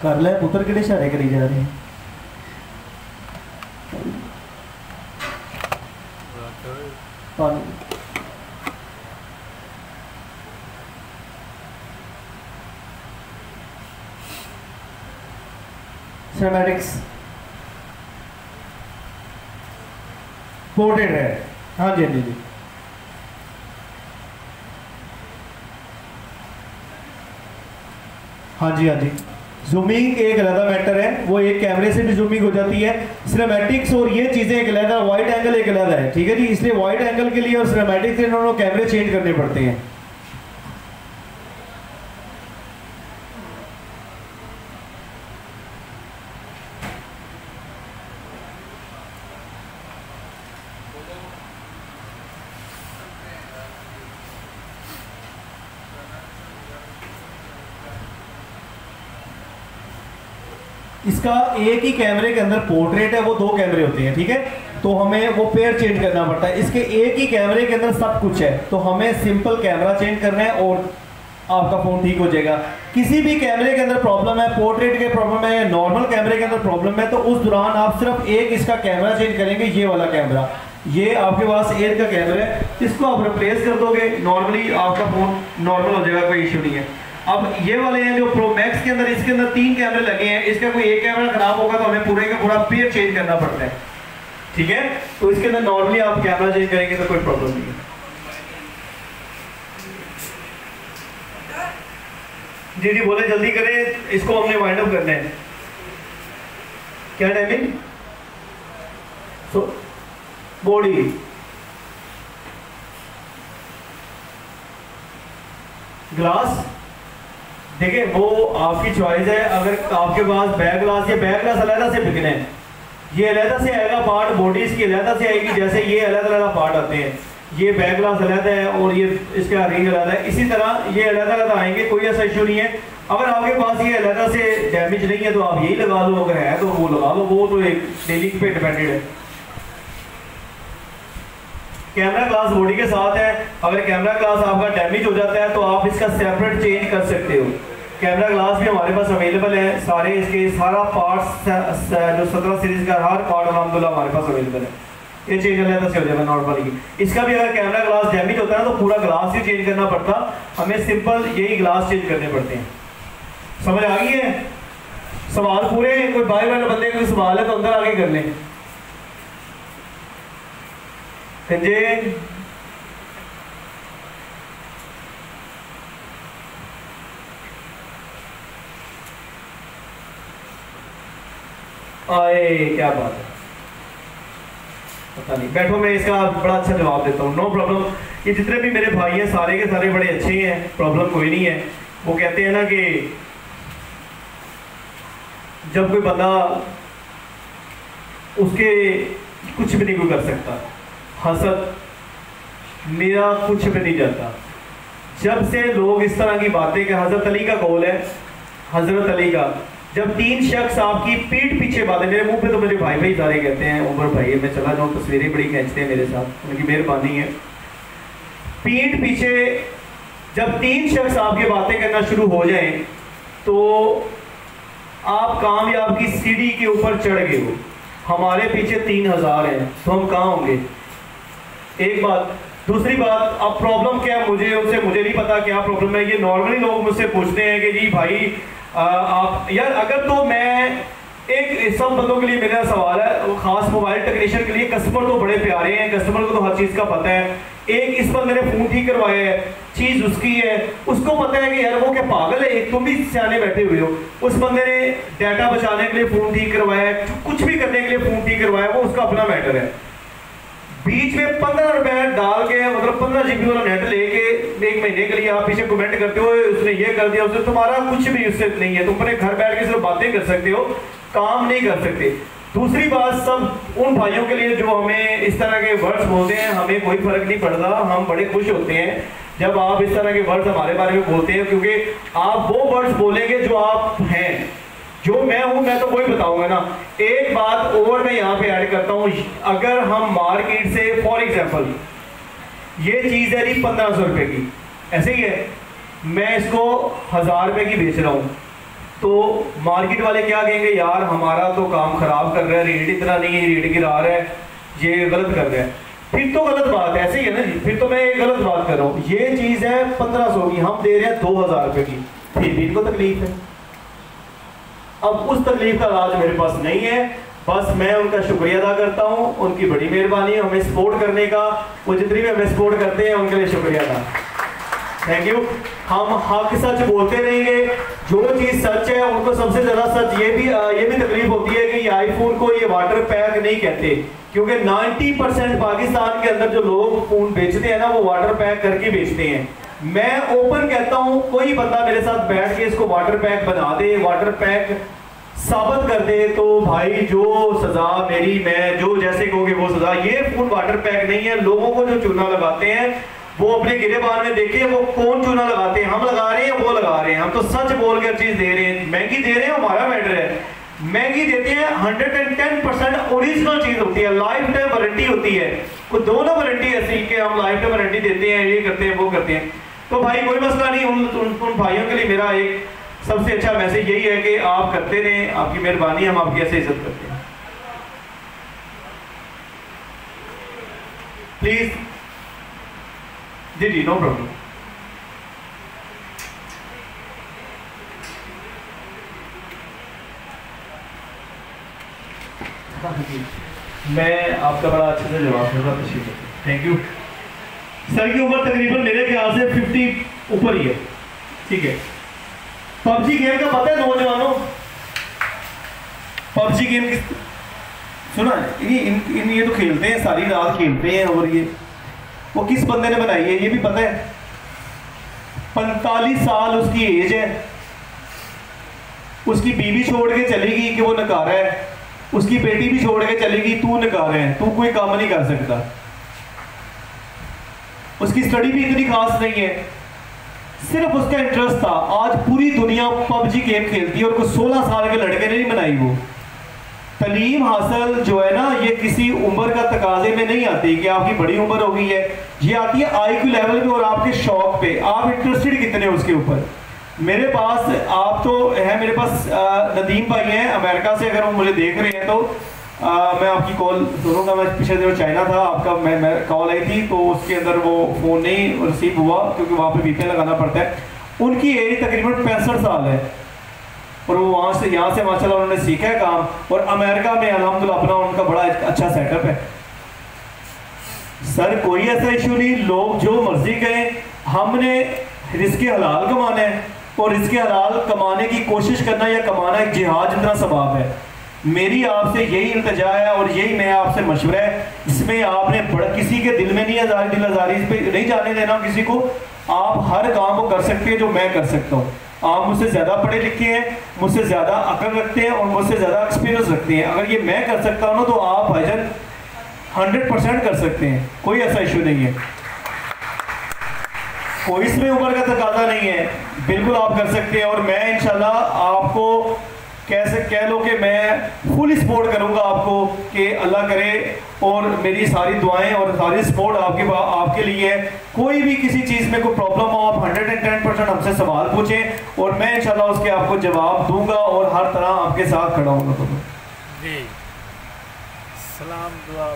कर ले पुत्र, किहड़े इशारे करी जा रहे हैं। सिनेमैटिक्स पोर्ट्रेट है, हाँ जी हाँ जी। हाँ जी हाँ जी, जूमिंग एक अलग मैटर है, वो एक कैमरे से भी जूमिंग हो जाती है। सिनेमैटिक्स और ये चीज़ें एक अलग है, वाइड एंगल एक अलग है, ठीक है जी। इसलिए वाइड एंगल के लिए और सिनेमैटिक्स के दोनों कैमरे चेंज करने पड़ते हैं। इसका एक ही कैमरे के अंदर पोर्ट्रेट है, वो 2 कैमरे होते हैं, ठीक है। तो हमें वो पेयर चेंज करना पड़ता है। इसके एक ही कैमरे के अंदर सब कुछ है, तो हमें सिंपल कैमरा चेंज करना है और आपका फ़ोन ठीक हो जाएगा। किसी भी कैमरे के अंदर प्रॉब्लम है, पोर्ट्रेट के प्रॉब्लम है या नॉर्मल कैमरे के अंदर प्रॉब्लम है, तो उस दौरान आप सिर्फ एक इसका कैमरा चेंज करेंगे, ये वाला कैमरा, ये आपके पास एयर का कैमरा है, इसको आप रिप्लेस कर दोगे, नॉर्मली आपका फ़ोन नॉर्मल हो जाएगा, कोई इशू नहीं है। अब ये वाले हैं जो प्रो मैक्स के अंदर, इसके अंदर 3 कैमरे लगे हैं, इसका कोई एक कैमरा खराब होगा तो हमें पूरे का पूरा पेयर चेंज करना पड़ता है, ठीक है। तो इसके अंदर नॉर्मली आप कैमरा चेंज करेंगे तो कोई प्रॉब्लम नहीं है। जी जी बोले, जल्दी करें, इसको हमने वाइंड अप करना है। क्या टाइमिंग? बॉडी ग्लास, देखिए वो आपकी चॉइस है। अगर आपके पास बैक ग्लास, ये बैक ग्लास अलग से बिकने हैं, ये अलग से आएगा पार्ट, बॉडी इसकी अलग से आएगी, जैसे ये अलग अलग पार्ट आते हैं, ये बैक ग्लास अलग है और ये इसका रिंग अलग है, इसी तरह ये अलग अलग आएंगे, कोई ऐसा इशू नहीं है। अगर आपके पास ये अलग से डैमेज नहीं है तो आप यही लगा लो, अगर है तो वो लगा लो, वो तो एक डेलिंग पे डिपेंडेड है। कैमरा ग्लास बॉडी के साथ है, अगर कैमरा ग्लास आपका डैमेज हो जाता है तो आप इसका सेपरेट चेंज कर सकते हो। कैमरा ग्लास भी हमारे पास अवेलेबल है, सारे इसके सारा पार्ट्स जो 17 सीरीज का हर पार्ट अल्हम्दुलिल्लाह हमारे पास अवेलेबल है। ये चेंज करना से हो जाएगा नॉर्मली। इसका भी अगर कैमरा ग्लास डैमेज होता है तो पूरा ग्लास ही चेंज करना पड़ता, हमें सिंपल यही ग्लास चेंज करने पड़ते हैं। समझ आ गई है? सवाल पूरे, कोई बाहर वाले बंदे का सवाल है तो अंदर आगे कर लें। संजय आए, क्या बात है। पता नहीं, बैठो मैं इसका बड़ा अच्छा जवाब देता हूँ, नो प्रॉब्लम। ये जितने भी मेरे भाई हैं सारे के सारे बड़े अच्छे हैं, प्रॉब्लम कोई नहीं है। वो कहते हैं ना कि जब कोई बंदा उसके कुछ भी नहीं कोई कर सकता, हसद मेरा कुछ भी नहीं जाता। जब से लोग इस तरह की बातें, कि हजरत अली का कौल है, हजरत अली का, जब 3 शख्स आपकी पीठ पीछे बातें, मेरे मुंह पे तो मेरे भाई भाई सारे कहते हैं, उमर भाई मैं चला जाऊँ, तस्वीरें बड़ी खींचते हैं मेरे साथ, उनकी मेहरबानी है। पीठ पीछे जब 3 शख्स आपकी बातें करना शुरू हो जाएं तो आप कामयाब की सीढ़ी के ऊपर चढ़ गए हो। हमारे पीछे 3000 हैं तो हम कहाँ होंगे? एक बात। दूसरी बात, अब प्रॉब्लम क्या है मुझे नहीं पता क्या प्रॉब्लम है। ये नॉर्मली लोग मुझसे पूछते हैं कि जी भाई आप यार, अगर तो मैं एक सब बंदों के लिए मेरा सवाल है, खास मोबाइल टेक्नीशियन के लिए, कस्टमर तो बड़े प्यारे हैं, कस्टमर को तो हर चीज़ का पता है। एक इस बंदे ने फ़ोन ठीक करवाया है, चीज़ उसकी है, उसको पता है कि यार वो क्या पागल है, एक तुम भी सियाने बैठे हुए हो। उस बंदे ने डाटा बचाने के लिए फ़ोन ठीक करवाया है, कुछ भी करने के लिए फ़ोन ठीक करवाया, वो उसका अपना मैटर है। बीच में 15 रुपए डाल के, मतलब 15 GB वाला नेट लेके 1 महीने के लिए आप पीछे कमेंट करते हो उसने ये कर दिया, उसने, तुम्हारा कुछ भी उससे नहीं है। तुम अपने घर बैठ के सिर्फ बातें कर सकते हो, काम नहीं कर सकते। दूसरी बात, सब उन भाइयों के लिए जो हमें इस तरह के वर्ड्स बोलते हैं, हमें कोई फर्क नहीं पड़ता, हम बड़े खुश होते हैं जब आप इस तरह के वर्ड्स हमारे बारे में बोलते हैं, क्योंकि आप वो वर्ड्स बोलेंगे जो आप हैं। जो मैं हूं मैं तो वही बताऊंगा ना। एक बात और मैं यहाँ पे ऐड करता हूँ, अगर हम मार्केट से फॉर एग्जांपल ये चीज़ है जी 1500 रुपये की, ऐसे ही है, मैं इसको 1000 रुपये की बेच रहा हूँ, तो मार्केट वाले क्या कहेंगे, यार हमारा तो काम खराब कर रहा है, रेट इतना नहीं है, रेट गिरा रहा है, ये गलत कर रहा है। फिर तो गलत बात है, ऐसे ही है ना जी, फिर तो मैं एक गलत बात कर रहा हूँ। ये चीज़ है 1500 की, हम दे रहे हैं 2000 रुपये की, फिर भी इनको तकलीफ है। अब उस तकलीफ का इलाज मेरे पास नहीं है, बस मैं उनका शुक्रिया अदा करता हूँ, उनकी बड़ी मेहरबानी है हमें सपोर्ट करने का। वो जितनी भी हमें सपोर्ट करते हैं उनके लिए शुक्रिया अदा, थैंक यू। हम हक सच बोलते रहेंगे, जो चीज़ सच है उनको सबसे ज़्यादा सच। ये भी तकलीफ होती है कि ये आईफोन को ये वाटर पैक नहीं कहते, क्योंकि 90% पाकिस्तान के अंदर जो लोग फ़ोन बेचते हैं ना, वो वाटर पैक करके बेचते हैं। मैं ओपन कहता हूं, कोई बंदा मेरे साथ बैठ के इसको वाटर पैक बना दे, वाटर पैक साबित कर दे, तो भाई जो सजा मेरी, मैं जो जैसे कहोगे वो सजा। ये फोन वाटर पैक नहीं है। लोगों को जो चूना लगाते हैं वो अपने गिरेबान में देखे वो कौन चूना लगाते हैं, हम लगा रहे हैं, वो लगा रहे हैं। हम तो सच बोल कर चीज दे रहे हैं, महंगी दे रहे हैं, हमारा मैटर है। महंगी देते हैं, 110% ओरिजिनल चीज होती है, लाइफ टाइम वारंटी होती है। वो दोनों वारंटी ऐसी कि हम लाइफ टाइम वारंटी देते हैं, ये करते हैं, वो करते हैं। तो भाई कोई मसला नहीं। उन भाइयों के लिए मेरा एक सबसे अच्छा मैसेज यही है कि आप करते रहें, आपकी मेहरबानी, हम आपकी ऐसे इज्जत करते हैं। प्लीज जी, नो प्रॉब्लम। मैं आपका बड़ा अच्छे से जवाब दूंगा, थैंक यू। सर की उम्र तकरीबन मेरे ख्याल से 50 ऊपर ही है, ठीक है। पबजी गेम का पता है नौजवानों? पबजी गेम की सुना है? ये तो खेलते हैं, सारी रात खेलते हैं। और ये वो किस बंदे ने बनाई है ये भी पता है? 45 साल उसकी एज है, उसकी बीवी छोड़ के चलेगी कि वो नकारा है, उसकी बेटी भी छोड़ के चलेगी, तू नकारा है, तू कोई काम नहीं कर सकता। उसकी स्टडी भी इतनी खास नहीं है, सिर्फ उसका इंटरेस्ट था। आज पूरी दुनिया पबजी गेम खेलती है और कोई 16 साल के लड़के ने नहीं बनाई। वो तालीम हासिल जो है ना, ये किसी उम्र का तकाजे में नहीं आती कि आपकी बड़ी उम्र हो गई है, ये आती है IQ लेवल पे और आपके शौक पे, आप इंटरेस्टेड कितने उसके ऊपर। मेरे पास आप तो है, मेरे पास नदीम भाई हैं अमेरिका से, अगर वो मुझे देख रहे हैं तो मैं आपकी कॉल सुनूंगा। मैं पिछले दिनों चाइना था, आपका मैं कॉल आई थी तो उसके अंदर वो फ़ोन नहीं रिसीव हुआ क्योंकि वहाँ पे VPN लगाना पड़ता है। उनकी एज तकरीबन 65 साल है और वो वहाँ से यहाँ से माशाल्लाह उन्होंने सीखा है काम, और अमेरिका में अल्हम्दुलिल्लाह अपना उनका बड़ा अच्छा सेटअप है। सर कोई ऐसा इशू नहीं, लोग जो मर्जी कहें, हमने रिज़्क़ हलाल कमाना है और रिज़्क़ हलाल कमाने की कोशिश करना या कमाना एक जिहाद जितना सवाब है। मेरी आपसे यही इल्तिजा है और यही मैं आपसे मशवरा है, इसमें आपने किसी के दिल में नहीं दिल आजारी पे नहीं जाने देना किसी को। आप हर काम को कर सकते हैं जो मैं कर सकता हूँ। आप मुझसे ज़्यादा पढ़े लिखे हैं, मुझसे ज़्यादा अकल रखते हैं और मुझसे ज़्यादा एक्सपीरियंस रखते हैं। अगर ये मैं कर सकता हूँ ना, तो आप भाईजान 100% कर सकते हैं, कोई ऐसा इशू नहीं है, कोई इसमें उम्र का तकाजा नहीं है, बिल्कुल आप कर सकते हैं। और मैं इंशाल्लाह आपको कह लो कि मैं फुल सपोर्ट करूंगा आपको, कि अल्लाह करे, और मेरी सारी दुआएं और सारी सपोर्ट आपके लिए है। कोई भी किसी चीज़ में कोई प्रॉब्लम हो, आप 110% हमसे सवाल पूछें और मैं इंशाल्लाह उसके आपको जवाब दूंगा और हर तरह आपके साथ खड़ा हूँगा। तो जी सलाम दुआ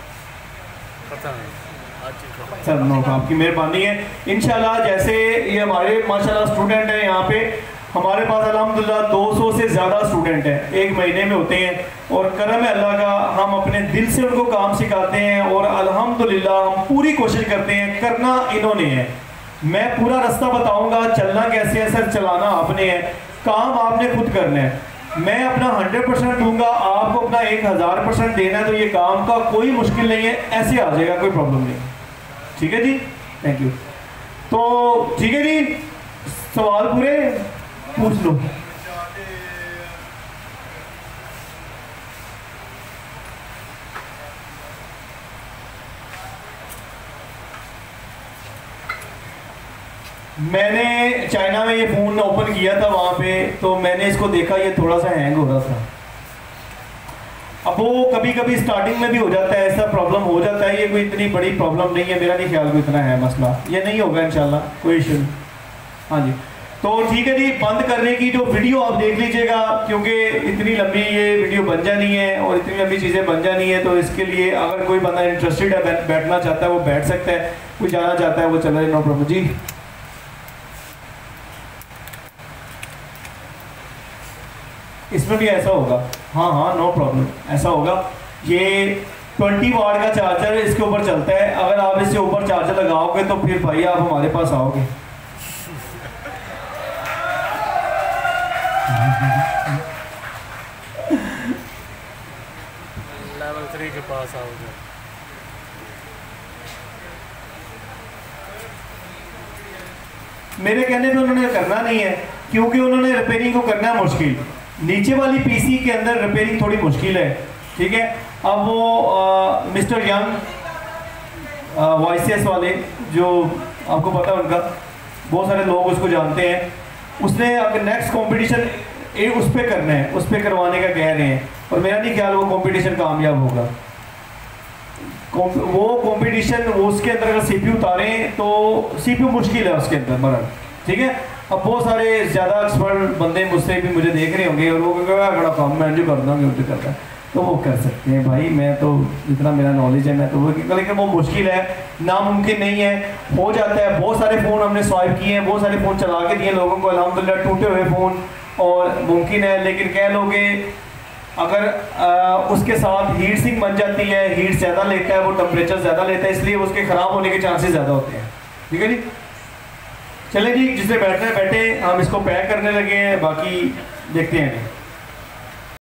पता नहीं सर नो, आपकी मेहरबानी है। इंशाल्लाह जैसे ये हमारे माशाल्लाह स्टूडेंट हैं यहाँ पे, हमारे पास अल्हम्दुलिल्लाह 200 से ज़्यादा स्टूडेंट हैं, एक महीने में होते हैं, और करम है अल्लाह का, हम अपने दिल से उनको काम सिखाते हैं और अल्हम्दुलिल्लाह हम पूरी कोशिश करते हैं। करना इन्होंने है, मैं पूरा रास्ता बताऊंगा, चलना कैसे है सर, चलाना आपने है, काम आपने खुद करना है। मैं अपना 100% दूंगा, आपको अपना 1000% देना है, तो ये काम का कोई मुश्किल नहीं है, ऐसे आ जाएगा, कोई प्रॉब्लम नहीं। ठीक है जी, थैंक यू। तो ठीक है जी, सवाल पूरे पूछ लो। मैंने चाइना में ये फ़ोन ओपन किया था वहाँ पे, तो मैंने इसको देखा, ये थोड़ा सा हैंग हो रहा था। अब वो कभी कभी स्टार्टिंग में भी हो जाता है, ऐसा प्रॉब्लम हो जाता है, ये कोई इतनी बड़ी प्रॉब्लम नहीं है, मेरा नहीं ख्याल कोई इतना है मसला, ये नहीं होगा इंशाल्लाह, कोई इशू नहीं। हाँ जी, तो ठीक है जी, बंद करने की जो वीडियो आप देख लीजिएगा, क्योंकि इतनी लंबी ये वीडियो बन जानी है और इतनी लंबी चीज़ें बन जानी है, तो इसके लिए अगर कोई बंदा इंटरेस्टेड है, बैठना चाहता है वो बैठ सकता है, कोई जाना चाहता है वो चला जाए, नो प्रॉब्लम जी। इसमें भी ऐसा होगा, हाँ हाँ नो प्रॉब्लम, ऐसा होगा। ये 20 वाट का चार्जर इसके ऊपर चलता है, अगर आप इससे ऊपर चार्जर लगाओगे तो फिर भाई आप हमारे पास आओगे। लेवल 3 के पास आओगे। मेरे कहने पे उन्होंने करना नहीं है, क्योंकि उन्होंने रिपेयरिंग को करना है मुश्किल, नीचे वाली पीसी के अंदर रिपेयरिंग थोड़ी मुश्किल है। ठीक है, अब वो मिस्टर यंग YCS वाले, जो आपको पता है उनका, बहुत सारे लोग उसको जानते हैं, उसने अगर नेक्स्ट कंपटीशन उस पर करना है, उस पर करवाने का कह रहे हैं, और मेरा नहीं ख्याल वो कंपटीशन कामयाब होगा। वो कंपटीशन उसके अंदर अगर CPU उतारें तो CPU मुश्किल है उसके अंदर मरण। ठीक है, अब बहुत सारे ज़्यादा एक्सपर्ट बंदे मुझसे भी मुझे देख रहे होंगे और वो बड़ा काम मैं जो कर दूँगी उनसे करता है, तो वो कर सकते हैं भाई, मैं तो जितना मेरा नॉलेज है मैं तो वो, लेकिन वो मुश्किल है, नामुमकिन नहीं है, हो जाता है। बहुत सारे फ़ोन हमने स्वाइप किए हैं, बहुत सारे फ़ोन चला के दिए लोगों को अल्हम्दुलिल्लाह, टूटे हुए फ़ोन, और मुमकिन है, लेकिन कह लोगे अगर उसके साथ हीट सिंक बन जाती है, हीट ज़्यादा लेता है, वो टेम्परेचर ज़्यादा लेता है, इसलिए उसके ख़राब होने के चांसेस ज़्यादा होते हैं। ठीक है जी, चले जी, जिसने बैठना है बैठे, हम इसको पैक करने लगे हैं, बाकी देखते हैं।